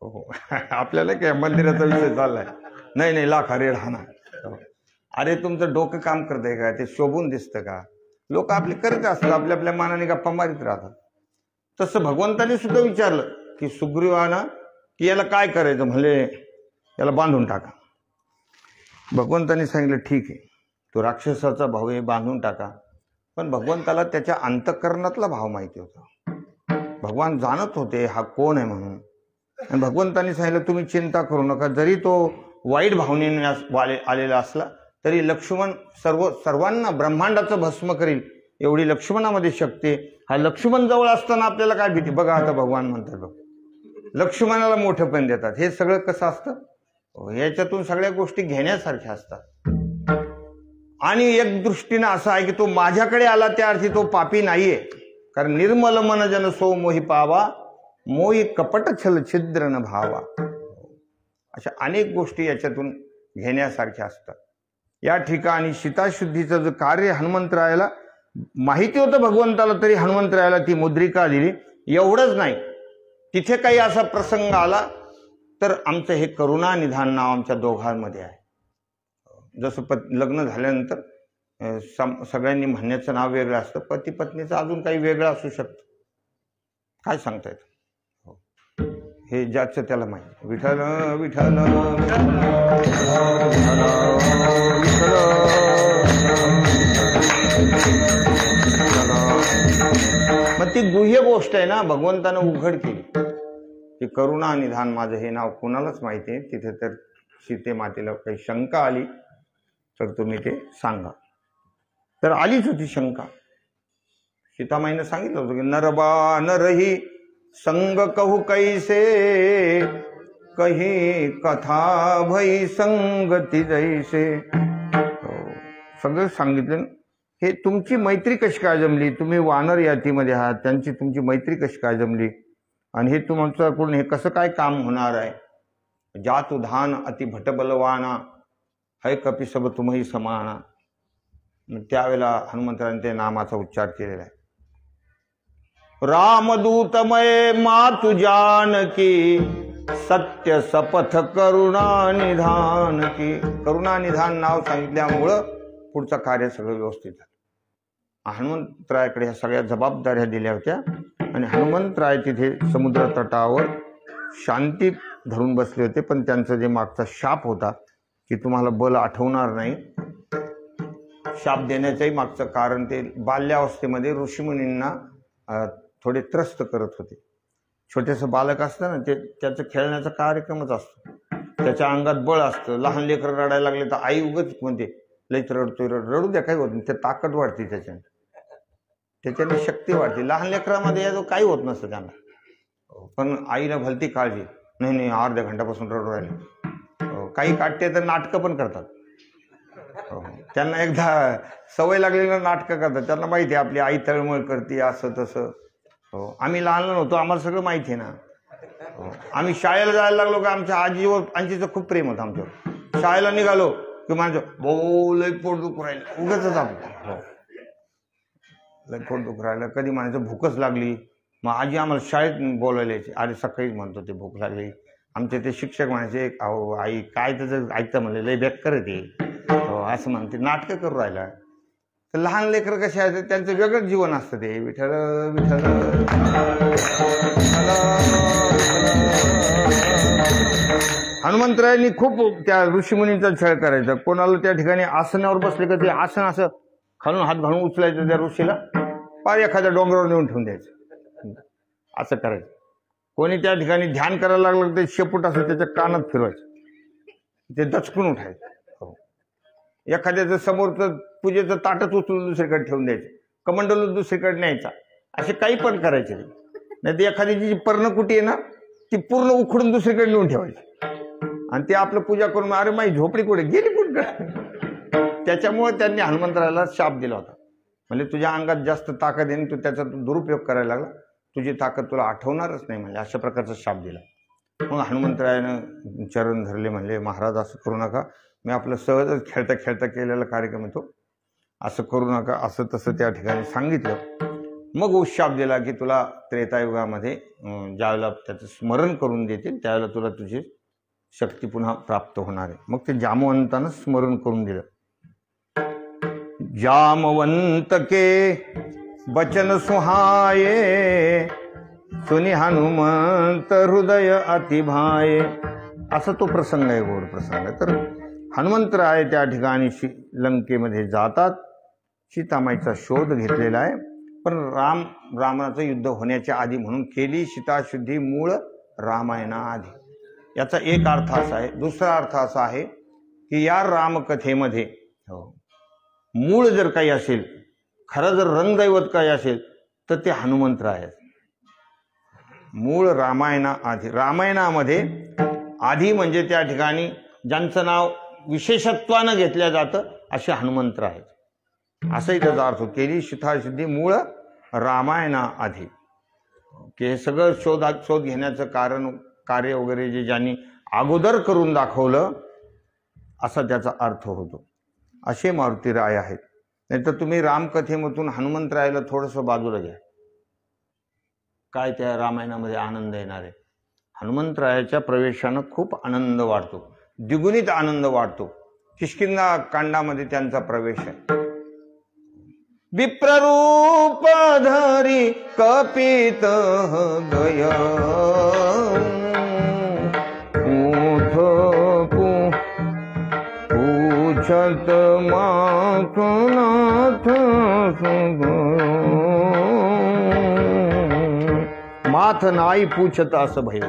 हो आपल्याला काय मंदिराचा विषय चाललाय, नाही लाखा रेड हा ना. अरे तुमचं डोकं काम करतंय का, ते शोभून दिसतं का. लोक आपले करत असतात, आपल्या मानाने गप्पा मारित राहतात. तसं भगवंताने सुद्धा विचारलं की सुग्रीवानं की याला काय करायचं, म्हणले याला बांधून टाका. भगवंताने सांगितलं ठीक आहे, तो राक्षसाचा भाव आहे, बांधून टाका. पण भगवंताला त्याच्या अंतःकरणातला भाव माहिती होता. भगवान जाणत होते हा कोण आहे म्हणून. आणि भगवंताने सांगितलं तुम्ही चिंता करू नका, जरी तो वाईट भावनेने आलेला असला तरी लक्ष्मण सर्वांना ब्रह्मांडाचं भस्म करील एवढी लक्ष्मणामध्ये शक्ती. हा लक्ष्मण जवळ असताना आपल्याला काय भीती. बघा आता भगवान म्हणतात बघ, लक्ष्मणाला मोठं पण देतात. हे सगळं कसं असतं, याच्यातून सगळ्या गोष्टी घेण्यासारख्या असतात. आणि एक दृष्टीनं असं आहे की तो माझ्याकडे आला त्या अर्थी तो पापी नाहीये. कारण निर्मल मन जन सो मोही पावा, मोही कपट छल छिद्र न भावा. अशा अनेक गोष्टी याच्यातून घेण्यासारख्या असतात. या ठिकाणी सीताशुद्धीचं जे कार्य हनुमंतरायाला माहिती होतं भगवंताला, तरी हनुमंतरायाला ती मुद्रिका दिली. एवढंच नाही, तिथे काही असा प्रसंग आला तर आमचं हे करुणा निधान नाव आमच्या दोघांमध्ये आहे. जसं लग्न झाल्यानंतर सगळ्यांनी म्हणण्याचं नाव वेगळं असतं, पती पत्नीचं अजून काही वेगळं असू शकतं, काय सांगता येतं. हे ज्याचं त्याला माहिती. विठ्ठल विठ्ठल मग ती गुह्य गोष्ट आहे ना, भगवंतानं उघड केली की करुणा निधान माझं हे नाव कुणालाच माहिती आहे. तिथे तर सीते मातेला काही शंका आली तर तुम्ही ते सांगा. तर आलीच होती शंका. सीतामाईनं सांगितलं होतं की नरबा नरही संग कहू कैसे, कही कथा भई संगती जैसे. सगळं सांगितलं. हे तुमची मैत्री कशी काय जमली, तुम्ही वानर यातीमध्ये आहात, त्यांची तुमची मैत्री कशी काय जमली, आणि हे तुमच्याकडून हे कसं काय काम होणार आहे. जात उधान अति भटबलवाना, है कपी सब तुम्ही समाना. त्यावेळेला हनुमंतराने ते नामाचा उच्चार केलेला आहे. रामदूतमय मातु जानकी, सत्य सपथ करुणा निधान की. करुणा निधान नाव सांगितल्यामुळं पुढचं कार्य सगळं व्यवस्थित झालं. हनुमंतरायाकडे ह्या सगळ्या जबाबदाऱ्या दिल्या होत्या आणि हनुमंतराय तिथे समुद्र तटावर शांती धरून बसले होते. पण त्यांचा जे मागचा शाप होता की तुम्हाला बल आठवणार नाही, शाप देण्याच्याही मागचं कारण ते बाल्यावस्थेमध्ये ऋषीमुनींना थोडे त्रस्त करत होते. छोटेसं बालक असतं ना, ते त्याचं खेळण्याचा कार्यक्रमच असतो, त्याच्या अंगात बळ असतं. लहान लेकरं रडायला लागले तर आई उगच म्हणते लईच रडतोय, रडू द्या, काही होत नाही. ते ताकद वाढते, त्याच्याने शक्ती वाढते. लहान लेकरामध्ये याचं काही होत नसतं त्यांना. पण आईला भलती काळजी, नाही अर्ध्या घंट्यापासून रडू राहिले. काही काटते तर नाटकं पण करतात. त्यांना एकदा सवय लागलेली नाटकं करतात. त्यांना माहिती आहे आपली आई तळमळ करते असं तसं. आम्ही लहान नव्हतो, आम्हाला सगळं माहिती आहे ना. आम्ही शाळेला जायला लागलो का आमच्या आजीचं खूप प्रेम होतं आमच्यावर. शाळेला निघालो की माझं भाऊ लई पोट दुखू राहिलं, उगाच आपण लई पोट दुखू राहिलं. कधी म्हणायचं भूकच लागली, मग आजी आम्हाला शाळेत बोलायला यायची, अरे सकाळीच म्हणतो ते भूक लागली. आमचे ते शिक्षक म्हणायचे अहो आई काय त्याचं ऐकतं म्हणले, लई बेकार ते असं म्हणते, नाटकं करू राहिला. तर लहान लेकर कसे आहेत त्यांचं वेगळंच जीवन असतं, ते विठ्ठल विठ्ठल. हनुमंतरायांनी खूप त्या ऋषीमुनींचा छळ करायचा. कोणाला त्या ठिकाणी आसनावर बसले का ते आसन असं खालून हात घालून उचलायचं त्या ऋषीला, पार एखाद्या डोंगरावर नेऊन ठेवून द्यायचं, असं करायचं. कोणी त्या ठिकाणी ध्यान करायला लागलं ते शेपूट असं त्याच्या कानात फिरवायचं, ते दचकून उठायचं. एखाद्याचं समोरचं पूजेचं ताटच उचलून दुसरीकडे ठेवून द्यायचं, कमंडलून दुसरीकडे न्यायचा, असे काही पण करायचे. नाही तर एखाद्याची जी पर्णकुटी आहे ना ती पूर्ण उखडून दुसरीकडे नेऊन ठेवायची, आणि ते आपलं पूजा करून अरे माझी झोपडी कुठे गेली कुठं. त्याच्यामुळे त्यांनी हनुमंतरायाला शाप दिला होता, म्हणजे तुझ्या अंगात जास्त ताकद आहे, तू त्याचा दुरुपयोग करायला लागला, तुझी ताकद तुला आठवणारच नाही, म्हणजे अशा प्रकारचा शाप दिला. मग हनुमंतरायानं चरण धरले, म्हणले महाराज असं करू नका, मी आपलं सहजच खेळता खेळता केलेला कार्यक्रम येतो, असं करू नका, असं तसं त्या ठिकाणी सांगितलं. मग उशाप दिला की तुला त्रेतायुगामध्ये ज्यावेळेला त्याचं स्मरण करून देतील त्यावेळेला तुला तुझी शक्ती पुन्हा प्राप्त होणार आहे. मग ते जामवंतानं स्मरण करून दिलं. जामवंत के बचन सुहाये, सुनी हनुमंत हृदय अतिभाये. असा तो प्रसंग आहे, गोड प्रसंग आहे. तर हनुमंतराय त्या ठिकाणी लंकेमध्ये जातात, सीतामाईचा शोध घेतलेला आहे. पण रामाचं युद्ध होण्याच्या आधी म्हणून केली सीताशुद्धी मूळ रामायणाआधी, याचा एक अर्थ असा आहे. दुसरा अर्थ असा आहे की या रामकथेमध्ये मूळ जर काही असेल, खरं जर रंगदैवत काही असेल तर ते हनुमंतराय आहेत. मूळ रामायणाआधी, रामायणामध्ये आधी म्हणजे त्या ठिकाणी ज्यांचं नाव विशेषत्वानं घेतलं जातं असे हनुमंतराय आहेत, असंही त्याचा अर्थ. केली सीताशुद्धी मूळ रामायणाआधी, की हे सगळं शोध घेण्याचं कार्य वगैरे जे ज्यांनी अगोदर करून दाखवलं असा त्याचा अर्थ होतो. असे मारुतीराय आहेत. नाहीतर तुम्ही रामकथेमधून हनुमंतरायाला थोडंसं बाजूला घ्या, काय त्या रामायणामध्ये आनंद येणार आहे. हनुमंतरायाच्या प्रवेशानं खूप आनंद वाढतो, द्विगुणित आनंद वाढतो. किष्किंधा कांडामध्ये त्यांचा प्रवेश आहे. विप्ररूप धरी कपित गय, पूछत माथनाथ माथ नाही पूछत असं भय.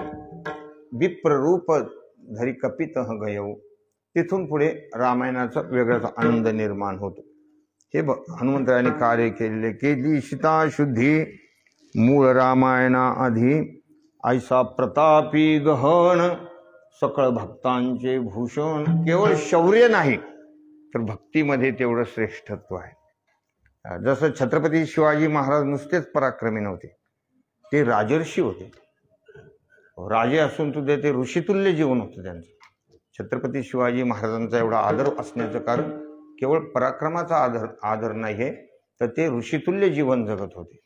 विप्ररूप धरी कपित गय, तिथून पुढे रामायणाचा वेगळाच आनंद निर्माण होतो. हे हनुमंतरायांनी कार्य केलेले. केली सीताशुद्धी मूळ रामायणाआधी, ऐसा प्रतापी गहन सकळ भक्तांचे भूषण. केवळ शौर्य नाही तर भक्तीमध्ये तेवढं श्रेष्ठत्व आहे. जसं छत्रपती शिवाजी महाराज नुसतेच पराक्रमी नव्हते, ते राजर्षी होते. राजे असून सुद्धा ते ऋषितुल्य जीवन होतं त्यांचं. छत्रपती शिवाजी महाराजांचा एवढा आदर असण्याचं कारण केवळ पराक्रमाचा आदर नाही आहे, तर ते ऋषितुल्य जीवन जगत होते.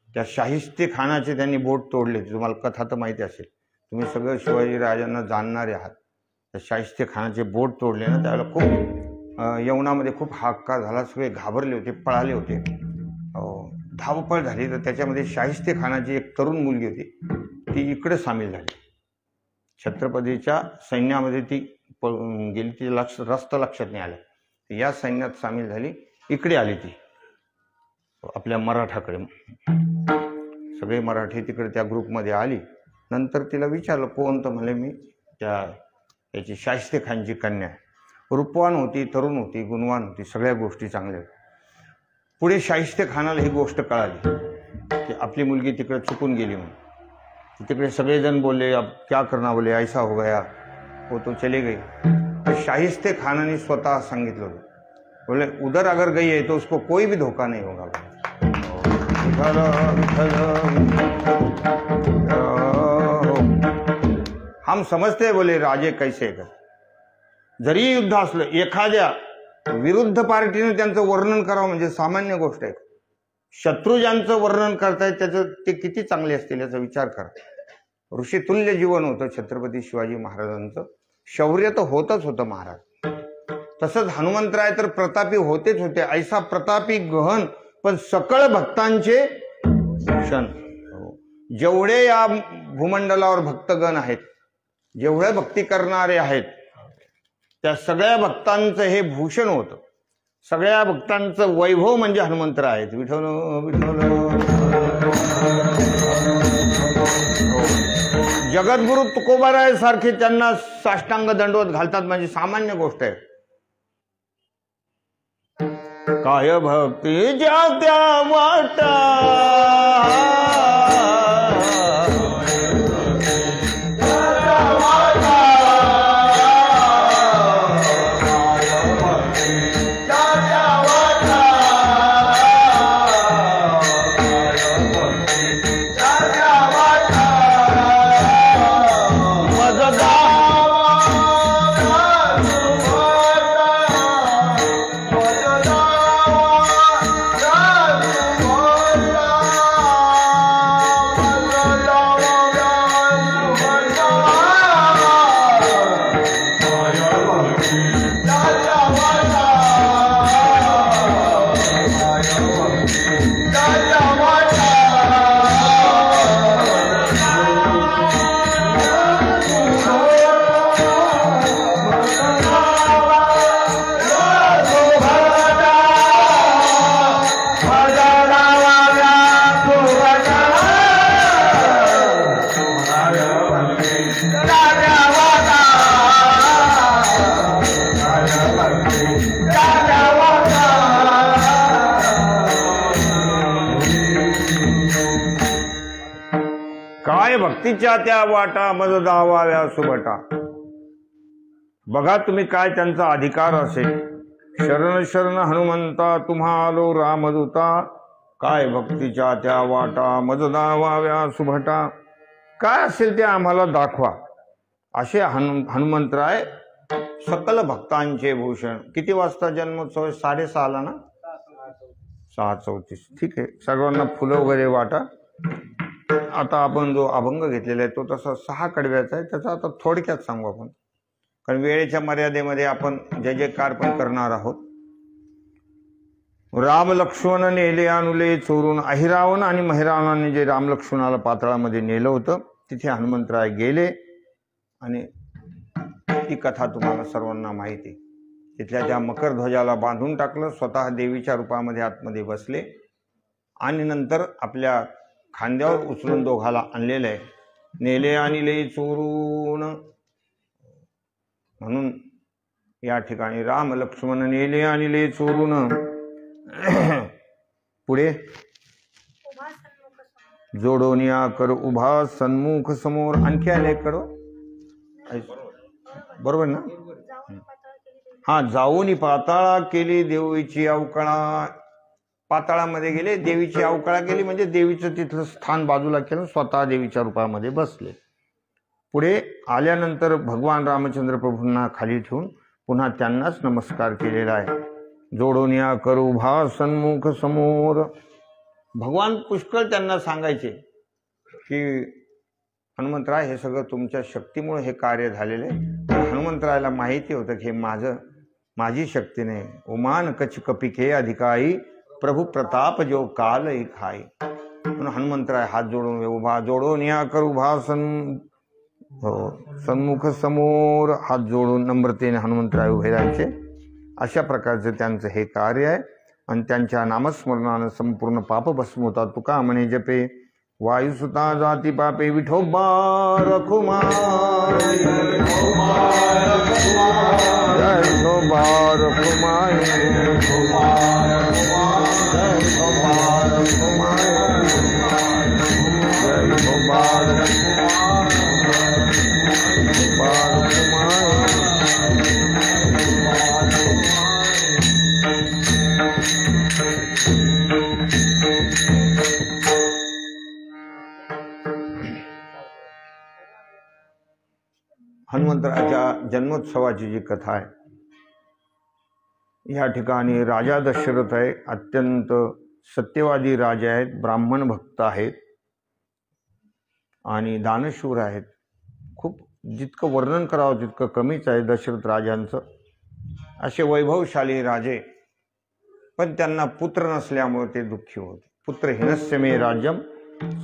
त्या शाहिस्ते खानाचे त्यांनी बोट तोडले, तुम्हाला कथा तर माहिती असेल, तुम्ही सगळं शिवाजी राजांना जाणणारे आहात. त्या शाहिस्ते खानाचे बोट तोडले ना, त्यावेळेला खूप यवनामध्ये खूप हाक्का झाला, सगळे घाबरले होते, पळाले होते, धावपळ झाली. तर त्याच्यामध्ये शाहिस्ते खानाची एक तरुण मुलगी होती, ती इकडे सामील झाली. छत्रपतीच्या सैन्यामध्ये ती गेली, ती रस्ता लक्षात नाही आलं, या सैन्यात सामील झाली, इकडे आली ती आपल्या मराठाकडे. सगळे मराठी तिकडे त्या ग्रुपमध्ये आली. नंतर तिला विचारलं कोण, तर म्हणले मी याची शाहिस्ते खानची कन्या. रूपवान होती, तरुण होती, गुणवान होती, सगळ्या गोष्टी चांगल्या. पुढे शाहिस्ते खानाला ही गोष्ट कळाली की आपली मुलगी तिकडे चुकून गेली म्हणून. तिकडे सगळेजण बोलले अब क्या करना, बोले ऐसा हो गया, वो तो चले गई. तर शाहिस्ते खानाने स्वतः सांगितलं होतं, बोले उधर अगर गई है तो उसको कोई भी धोखा नहीं होगा. हम समझते हैं बोले राजे कैसे कर, जरी युद्ध असलं, एखाद्या विरुद्ध पार्टीने त्यांचं वर्णन करावं म्हणजे सामान्य गोष्ट आहे. शत्रू ज्यांचं वर्णन करतायत त्याचं ते किती चांगले असतील याचा विचार करा. ऋषितुल्य जीवन होतं छत्रपती शिवाजी महाराजांचं. शौर्य तर होतच होतं महाराज. तसंच हनुमंतराय तर प्रतापी होतेच होते. ऐसा प्रतापी गहन पण सकळ भक्तांचे भूषण. जेवढे या भूमंडलावर भक्तगण आहेत, जेवढे भक्ती करणारे आहेत, त्या सगळ्या भक्तांचं हे भूषण होतं. सगळ्या भक्तांचं वैभव म्हणजे हनुमंतराय आहेत. विठ्ठल विठ्ठल. जगद्गुरु तुकोबाराय सारखे त्यांना साष्टांग दंडवत घालतात म्हणजे सामान्य गोष्ट आहे. काय भक्तीच्या त्या वाटा भक्तीच्या त्या वाटा मज दावाव्या सुभटा. बघा तुम्ही काय त्यांचा अधिकार असेल. शरण शरण हनुमंता तुम्हा आलो रामदूता. काय भक्तीच्या त्या वाटा मज दावाव्या सुभटा. काय असेल ते आम्हाला दाखवा. असे हनुमंतराय सकल भक्तांचे भूषण. किती वाजता जन्मोत्सव? 6:30 ना? 6:34. ठीक आहे. सर्वांना फुलं वगैरे वाटा. आता आपण जो अभंग घेतलेला आहे तो तसा 6 कडव्याचा आहे. त्याचा आता थोडक्यात सांगू आपण, कारण वेळेच्या मर्यादेमध्ये आपण जय जयकार पण करणार आहोत. राम लक्ष्मण नेले अनुले चोरून. अहिरावण आणि महिरावणाने जे राम लक्ष्मणाला पाताळामध्ये नेलं होतं तिथे हनुमंतराय गेले आणि ती कथा तुम्हाला सर्वांना माहिती आहे. तिथल्या त्या मकर ध्वजाला बांधून टाकलं, स्वतः देवीच्या रूपामध्ये आतमध्ये बसले आणि नंतर आपल्या खांद्यावर उचलून दोघाला आणलेलं आहे. नेले आणले चोरून म्हणून या ठिकाणी राम लक्ष्मण नेले आणले चोरून. पुढे जोडोनिया कर उभा सन्मुख समोर. आणखी आले करो बरोबर ना? हा, जाऊन पाताळा केली देवीची अवकळा. पाताळामध्ये गेले, देवीची अवकळा केली म्हणजे देवीचं तिथलं स्थान बाजूला केलं, स्वतः देवीच्या रूपामध्ये बसले. पुढे आल्यानंतर भगवान रामचंद्र प्रभूंना खाली ठेवून पुन्हा त्यांनाच नमस्कार केलेला आहे. जोडून या करू भा सन्मुख समोर. भगवान पुष्कळ त्यांना सांगायचे की हनुमंतराय हे सगळं तुमच्या शक्तीमुळे हे कार्य झालेले आहे. हनुमंतरायला माहिती होतं की हे माझी शक्ती नाही. उमान कच कपिके अधिकाई प्रभू प्रताप जो काल खाई. म्हणून हनुमंतराय हात जोडून उभा. जोडून या करू भा सन्मुख समोर. हात जोडून नम्रतेने हनुमंतराय उभे राहायचे. अशा प्रकारचे त्यांचं हे कार्य आहे. आणि त्यांच्या नामस्मरणानं संपूर्ण पाप भस्म होतात. तुका म्हणे जपे वायुसुता जाती पापे विठोबा रखुमाई. जय विठोबा रखुमाई. हनुमंतराच्या जन्मोत्सवाची जी कथा आहे, या ठिकाणी राजा दशरथ आहे, अत्यंत सत्यवादी राजे आहेत, ब्राह्मण भक्त आहेत आणि दानशूर आहेत. खूप जितकं वर्णन करावं तितकं कमीच आहे दशरथ राजांचं. असे वैभवशाली राजे, पण त्यांना पुत्र नसल्यामुळे ते दुःखी होते. पुत्रहीनस्य मे राज्यम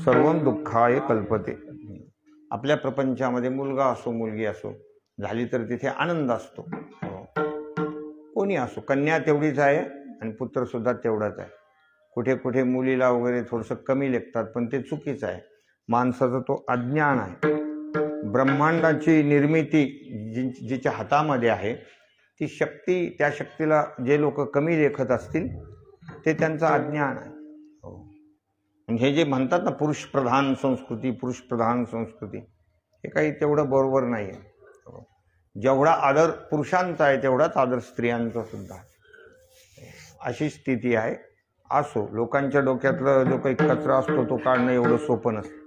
सर्वं दुःखाय कल्पते. आपल्या प्रपंचामध्ये मुलगा असो मुलगी असो झाली तर तिथे आनंद असतो. कोणी असो, कन्या तेवढीच आहे आणि पुत्र सुद्धा तेवढाच आहे. कुठे कुठे मुलीला वगैरे थोडंसं कमी लेखतात, पण ते चुकीचं आहे. माणसाचा तो अज्ञान आहे. ब्रह्मांडाची निर्मिती जिच्या हातामध्ये आहे ती शक्ती, त्या शक्तीला जे लोक कमी लेखत असतील ते त्यांचं अज्ञान आहे. हे जे म्हणतात ना पुरुष प्रधान संस्कृती, पुरुष प्रधान संस्कृती, हे काही तेवढं बरोबर नाही आहे. जेवढा आदर पुरुषांचा आहे तेवढाच आदर स्त्रियांचा सुद्धा आहे. अशी स्थिती आहे. असो, लोकांच्या डोक्यातलं जो काही कचरा असतो तो काढणं एवढं सोपं नसतं.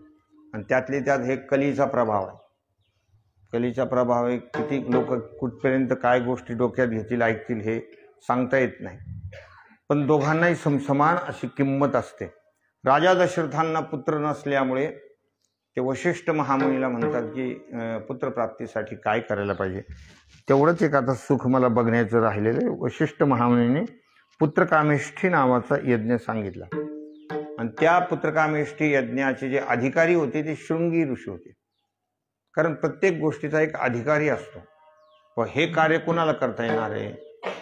आणि त्यातली त्यात हे कलीचा प्रभाव आहे. कलीचा प्रभाव आहे. किती लोक कुठपर्यंत काय गोष्टी डोक्यात घेतील, ऐकतील हे सांगता येत नाही. पण दोघांनाही समान अशी किंमत असते. राजा दशरथांना पुत्र नसल्यामुळे ते वशिष्ठ महामुनीला म्हणतात की पुत्रप्राप्तीसाठी काय करायला पाहिजे. तेवढंच एक आता सुख मला बघण्याचं राहिलेलं आहे. वशिष्ठ महामुनीने पुत्रकामेष्ठी नावाचा यज्ञ सांगितला आणि त्या पुत्रकामेष्ठी यज्ञाचे जे अधिकारी होते ते शृंगी ऋषी होते. कारण प्रत्येक गोष्टीचा एक अधिकारी असतो. व हे कार्य कुणाला करता येणार आहे,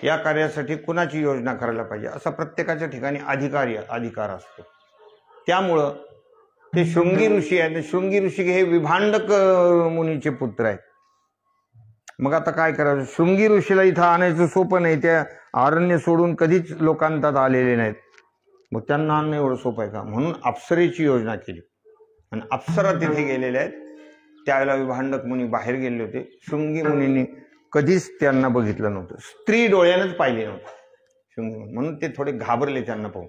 या कार्यासाठी कुणाची योजना करायला पाहिजे, असा प्रत्येकाच्या ठिकाणी अधिकार असतो. त्यामुळं ते शृंगी ऋषी आहेत. शृंगी ऋषी हे विभांडक मुनीचे पुत्र आहेत. मग आता काय करायचं? शृंगी ऋषीला इथं आणायचं सोपं नाही. त्या अरण्य सोडून कधीच लोकांतात आलेले नाहीत. मग त्यांना आणणं एवढं सोपं आहे का? म्हणून अप्सरेची योजना केली आणि अप्सरा तिथे गेलेल्या आहेत. त्यावेळेला विभांडक मुनी बाहेर गेले होते. शृंगी मुनींनी कधीच त्यांना बघितलं नव्हतं. स्त्री डोळ्यानंच पाहिले नव्हतं शृंगी मुनी. म्हणून ते थोडे घाबरले त्यांना पाहून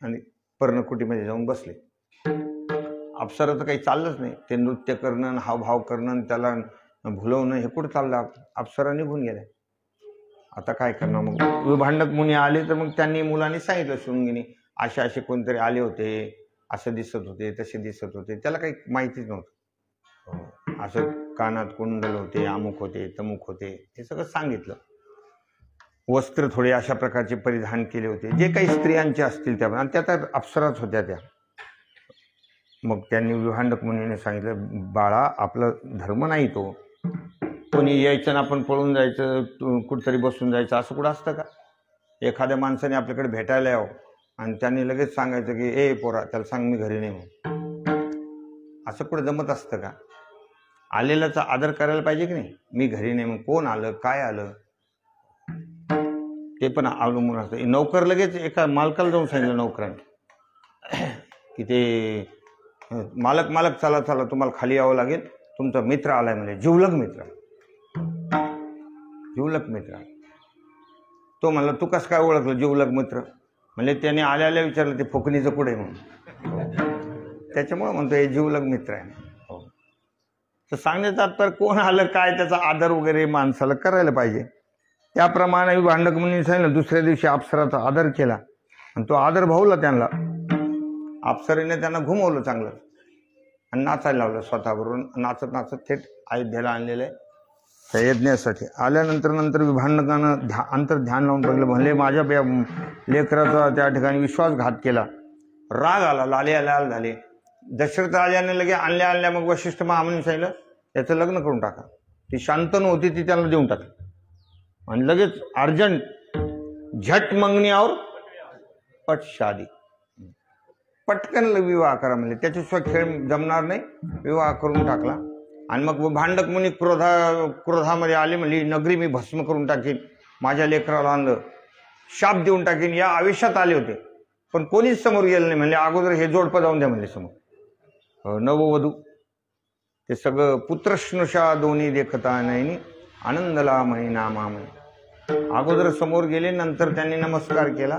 आणि पर्णकुटीमध्ये जाऊन बसले. अप्सराचं काही चाललंच नाही. ते नृत्य करणं, हावभाव करणं, त्याला भुलवणं हे कुठं चाललं? अप्सरा निघून गेल्या. आता काय करणार? मग विभांडक मुनी आले तर मग त्यांनी मुलांनी सांगितलं शृंगीने, असे कोणतरी आले होते, असं दिसत होते, तसे दिसत होते. त्याला काही माहितीच नव्हतं. असं कानात कुंडल होते, अमुक होते, तमुक होते, हे सगळं सांगितलं. वस्त्र थोडे अशा प्रकारचे परिधान केले होते, जे काही स्त्रियांचे असतील त्या, आणि त्या तर अप्सराच होत्या त्या. मग त्यांनी विभांडक मुनीने सांगितलं, बाळा आपला धर्म नाही तो. कोणी यायचं ना आपण पळून जायचं, कुठतरी बसून जायचं, असं कुठं असतं का? एखाद्या माणसाने आपल्याकडे भेटायला यावं आणि त्यांनी लगेच सांगायचं की ए पोरा, त्याला सांग मी घरी नाही म्हणून. असं कुठं जमत असतं का? आलेल्याचा आदर करायला पाहिजे की नाही? मी घरी नाही मग कोण आलं, काय आलं, ते पण अवलंबून असतं. नोकर लगेच एका मालकाला जाऊन सांगितलं नोकराने की ते मालक चला तुम्हाला खाली यावं लागेल, तुमचा मित्र आलाय म्हणजे जिवलग मित्र. तो म्हणला तू कसं काय ओळखलं जिवलग मित्र? म्हणजे त्याने आल्या विचारलं ते फुकणीचं कुठे म्हणून. त्याच्यामुळे म्हणतो हे जिवलग मित्र आहे. हो, तर सांगण्याचा तर कोण आलं काय, त्याचा आदर वगैरे माणसाला करायला पाहिजे. त्याप्रमाणे विभांडक मुनीने सांगितलं. दुसऱ्या दिवशी अप्सराचा आदर केला आणि तो आदर भावला त्यांना. अप्सरेने त्यांना घुमवलं चांगलं आणि नाचायला लावलं. स्वतःबरोबर नाचत थेट अयोध्येला आणलेलं आहे त्या यज्ञासाठी. आल्यानंतर विभांडकानं अंतर्ध्यान लावून बघलं. म्हणले माझ्या लेकराचा त्या ठिकाणी विश्वासघात केला. राग आला, लाल झाले. दशरथ राजाने लगे आणल्या मग वशिष्ठ महामुनीने सांगितलं त्याचं लग्न करून टाका. ती शांतनु होती ती त्यांना देऊन टाकली आणि लगेच अर्जंट झट मंगनी और पट शादी. पटकन विवाह करा म्हणजे त्याच्याशिवाय खेळ जमणार नाही. विवाह करून टाकला आणि मग भांडक मुनी क्रोधामध्ये आले. म्हणली नगरी मी भस्म करून टाकीन, माझ्या लेकराला आणलं, शाप देऊन टाकीन, या आवेशात आले होते. पण कोणीच समोर गेलं नाही. म्हणले अगोदर हे जोडपं जाऊन द्या म्हणले समोर. नववधू ते सगळं पुत्रश्नुषा दोन्ही देखता नाही आनंदला म्हणे नामामणी. अगोदर समोर गेले, नंतर त्यांनी नमस्कार केला.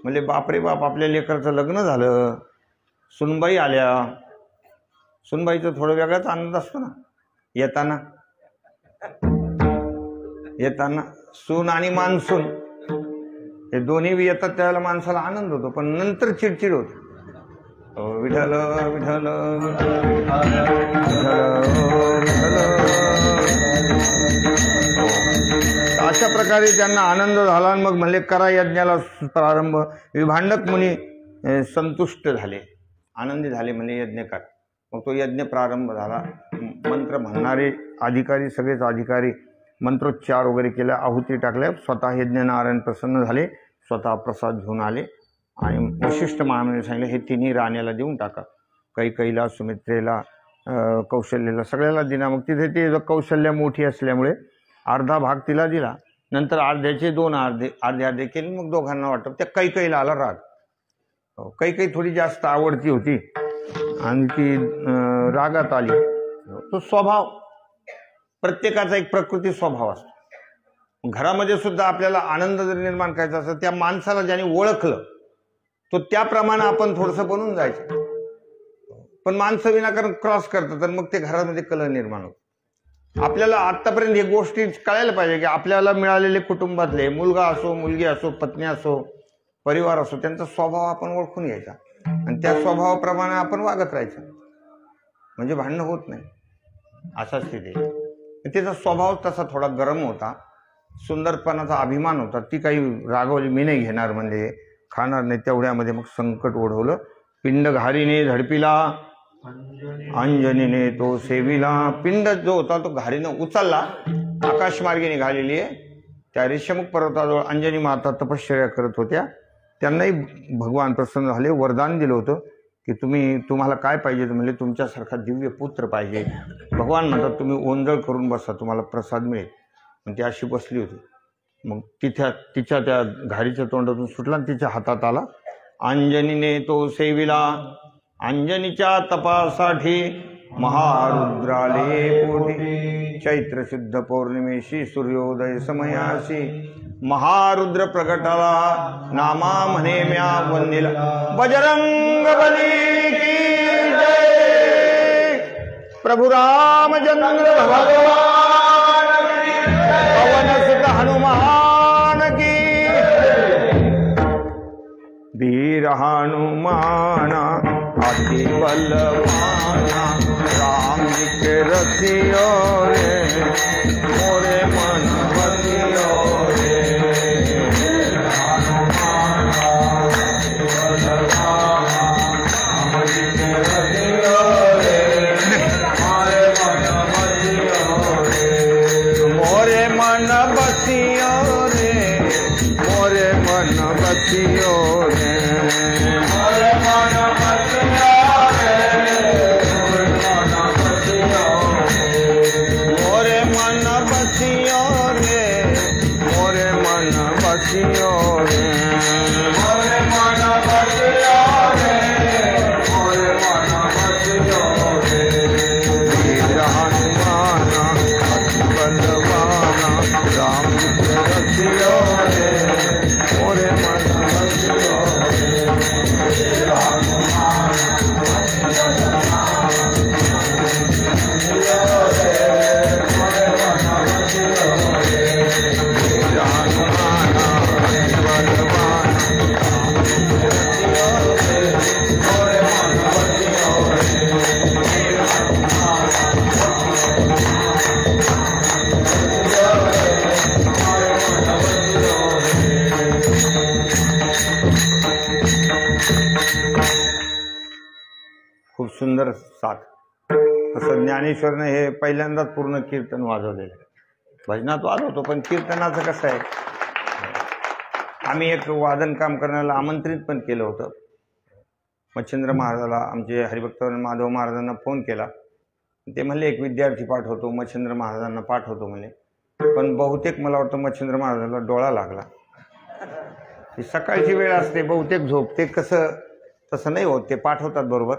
म्हणजे बापरे बाप, आपल्या लेकराचं लग्न झालं, सुनबाई आल्या. सुनबाईचा थोडा वेगळाच आनंद असतो ना येताना. येताना सून आणि मान्सून हे दोन्ही बी येतात त्यावेळेला माणसाला आनंद होतो, पण नंतर चिडचिड होते. विठ्ठल विठ्ठल अशा प्रकारे त्यांना आनंद झाला आणि मग म्हणले करा यज्ञाला प्रारंभ. विभांडक मुनी संतुष्ट झाले, आनंदी झाले, म्हणजे यज्ञ कर. मग तो यज्ञ प्रारंभ झाला. मंत्र म्हणणारे अधिकारी, सगळेच अधिकारी मंत्रोच्चार वगैरे केला, आहुती टाकल्या. स्वतः यज्ञनारायण प्रसन्न झाले, स्वतः प्रसाद घेऊन आले आणि वशिष्ठ महामुनीने सांगितले हे तिन्ही राण्याला देऊन टाका. कैकेयीला, सुमित्रेला, कौशल्याला, सगळ्याला दिला. मग तिथे ते कौशल्या मोठी असल्यामुळे अर्धा भाग तिला दिला. नंतर अर्ध्याचे दोन अर्धे केले. मग दोघांना वाटतं. त्या कैकेयीला आला राग. कैकेयी थोडी जास्त आवडती होती आणि ती रागात आली. तो स्वभाव, प्रत्येकाचा एक प्रकृती स्वभाव असतो. घरामध्ये सुद्धा आपल्याला आनंद जर निर्माण करायचा असेल, त्या माणसाला ज्याने ओळखलं तो त्याप्रमाणे आपण थोडंसं बनून जायचं. पण माणसं विनाकारण क्रॉस करतात तर मग ते घरामध्ये कलह निर्माण होतो. आपल्याला आतापर्यंत ही गोष्टी कळायला पाहिजे की आपल्याला मिळालेले कुटुंबातले मुलगा असो, मुलगी असो, पत्नी असो, परिवार असो, त्यांचा स्वभाव आपण ओळखून घ्यायचा आणि त्या स्वभावाप्रमाणे आपण वागत राहायचं, म्हणजे भांडणं होत नाही. असा स्थिती. त्याचा स्वभाव तसा थोडा गरम होता, सुंदरपणाचा अभिमान होता. ती काही रागवली, मी नाही घेणार, म्हणजे खाणार नाही. तेवढ्यामध्ये मग संकट ओढवलं. पिंड घारीने झडपिला, अंजनीने तो सेविला. पिंड जो होता तो घारीनं उचलला, आकाशमार्गे निघालेली आहे. त्या ऋष्यमुख पर्वताजवळ अंजनी माता तपश्चर्या करत होत्या. त्यांनाही भगवान प्रसन्न झाले, वरदान दिलं होतं की तुम्हाला काय पाहिजे. म्हणले तुमच्यासारखा दिव्य पुत्र पाहिजे. भगवान म्हणतात तुम्ही ओंजळ करून बसा, तुम्हाला प्रसाद मिळेल. पण ती अशी बसली होती. मग तिच्या त्या घारीच्या तोंडातून सुटला आणि तिच्या हातात आला. अंजनीने तो सेविला, अंजनीच्या तपासाठी महारुद्राले पोटी. चैत्र शुद्ध पौर्णिमेशी सूर्योदय समयाशी महारुद्र प्रगटाला, नामा म्हणे म्या वंदिला. बजरंग बली की जय, प्रभु रामचंद्र भगवान पवन सुत हनुमान की. वीर हनुमाना अति बलवाना, राम के रसियो रे, मोरे मन बसियो रे. मोरे मन बसियो रे, मोरे मन बसियो रे. खूप सुंदर साथ. तसं ज्ञानेश्वरने हे पहिल्यांदाच पूर्ण कीर्तन वाजवलेलं. भजनात वाजवतो पण कीर्तनाचं कसं आहे, आम्ही एक वादन काम करण्याला आमंत्रित पण केलं होतं. मच्छिंद्र महाराजाला, आमचे हरिभक्त माधव महाराजांना फोन केला. ते म्हणले एक विद्यार्थी पाठवतो, मच्छिंद्र महाराजांना पाठवतो म्हणले. पण बहुतेक मला वाटतं मच्छिंद्र महाराजाला डोळा लागला. ही सकाळची वेळ असते, बहुतेक झोप, ते कसं तसं नाही होत, ते पाठवतात बरोबर.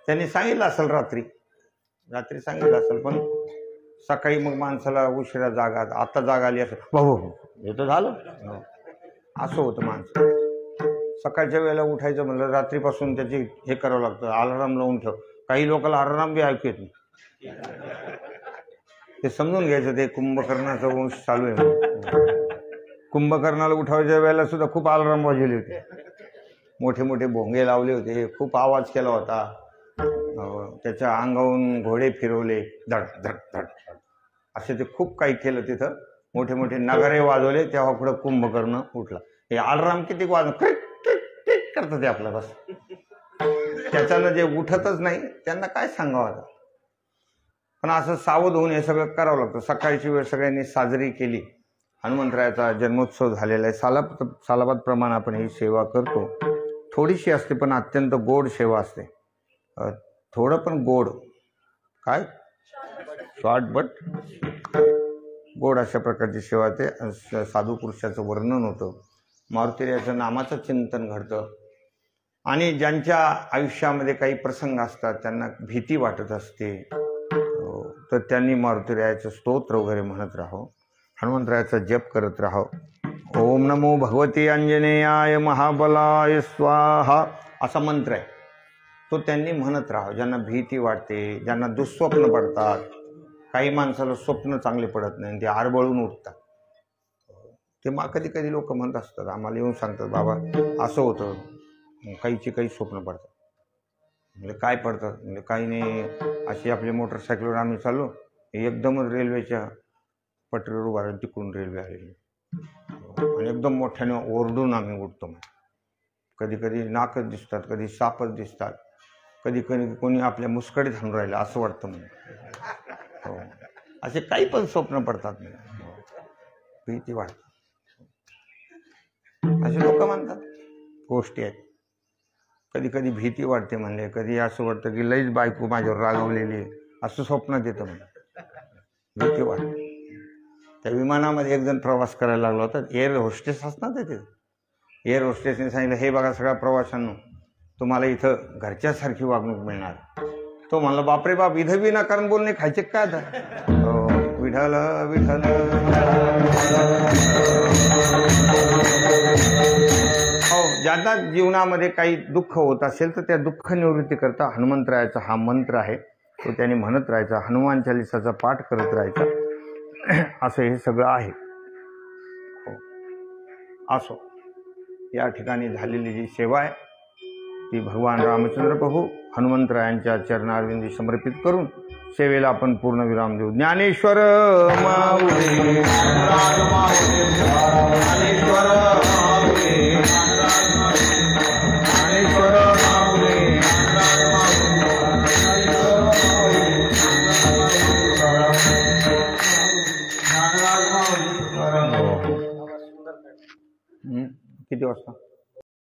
त्यांनी सांगितलं असेल रात्री सांगितलं असेल, पण सकाळी मग माणसाला उशिरा जागा, आता जागा आली असेल, भाऊ हे तर झालं, असं होतं माणसं. सकाळच्या वेळेला उठायचं म्हणलं रात्रीपासून त्याची हे करावं लागतं, अलार्म लावून ठेव. काही लोकांना अलार्म बी ऐकू येत नाही. ते समजून घ्यायचं ते कुंभकर्णाचा वंश चालू आहे म्हणून. कुंभकर्णाला उठवायच्या वेळेला सुद्धा खूप अलार्म वाजवले होते, मोठे मोठे भोंगे लावले होते, खूप आवाज केला होता, त्याच्या अंगावरून घोडे फिरवले, धड धड धड असे ते खूप काही केलं तिथं, मोठे मोठे नगारे वाजवले, तेव्हा पुढं कुंभकर्ण उठला. हे अलार्म किती वाजव क्रिक क्रिक क्रिक करतं ते आपलं, बस त्याच्यानं जे उठतच नाही त्यांना काय सांगावं आता. पण असं सावध होऊन हे सगळं करावं लागतं. सकाळची वेळ सगळ्यांनी साजरी केली. हनुमंतरायाचा जन्मोत्सव झालेला आहे. सालाबाद प्रमाणे आपण ही सेवा करतो. थोडीशी असते पण अत्यंत गोड सेवा असते. थोडं पण गोड, काय शॉर्ट बट गोड अशा प्रकारची सेवा. ते साधू पुरुषाचं वर्णन होतं, मारुतीरायाचं नामाचं चिंतन घडतं. आणि ज्यांच्या आयुष्यामध्ये काही प्रसंग असतात, त्यांना भीती वाटत असते, तर त्यांनी मारुतीरायाचं स्तोत्र वगैरे म्हणत राहो, हनुमंतरायाचा जप करत राहो. ओम नमो भगवती अंजनेयाय महाबलाय स्वाहा असा मंत्र आहे, तो त्यांनी म्हणत राहावं. ज्यांना भीती वाटते, ज्यांना दुःस्वप्न पडतात, काही माणसाला स्वप्न चांगले पडत नाही, ते आरबळून उठतात, ते कधी कधी लोक म्हणत असतात, आम्हाला येऊन सांगतात, बाबा असं होतं, काहीची काही स्वप्न पडतात. म्हणजे काय पडतात? म्हणजे काही नाही, अशी आपली मोटरसायकलवर आम्ही चाललो, एकदमच रेल्वेच्या पटरीवर उभा राहिलो, तिकडून रेल्वे आलेली आणि एकदम मोठ्याने ओरडून आम्ही उठतो. कधी कधी नाकच दिसतात, कधी सापच दिसतात, कधी कधी कोणी आपल्या मुस्कडीत हाणून राहिलं असं वाटतं म्हणजे. हो, असे काही पण स्वप्न पडतात, भीती वाटते, असे लोक म्हणतात, गोष्टी आहेत. कधी कधी भीती वाटते म्हणले, कधी असं वाटतं की लईच बायको माझ्यावर रागवलेली आहे असं स्वप्नात येतं म्हणजे, भीती वाटते. त्या विमानामध्ये एक जण प्रवास करायला लागला होता, एअर होस्टेस असणार ते. एअर होस्टेसने सांगितलं, हे बघा सगळ्या प्रवाशांनो, तुम्हाला इथं घरच्यासारखी वागणूक मिळणार. तो म्हणला, बापरे बाप, इथं विनाकारण बोलणे खायचे काय आता. विठ्ठल विठ्ठल. हो, ज्यांना जीवनामध्ये काही दुःख होत असेल तर त्या दुःख निवृत्ती करता हनुमंतरायाचा हा मंत्र आहे, तो त्याने म्हणत राहायचा, हनुमान चालिसाचा पाठ करत राहायचा. असं हे सगळं आहे. हो, असो या ठिकाणी झालेली जी सेवा आहे ती भगवान रामचंद्र प्रभू हनुमंतरायांच्या चरणारविंदी समर्पित करून सेवेला आपण पूर्णविराम देऊ. ज्ञानेश्वर माऊली, ज्ञानेश्वर माऊली, ज्ञानेश्वर माऊली. किती वाजता?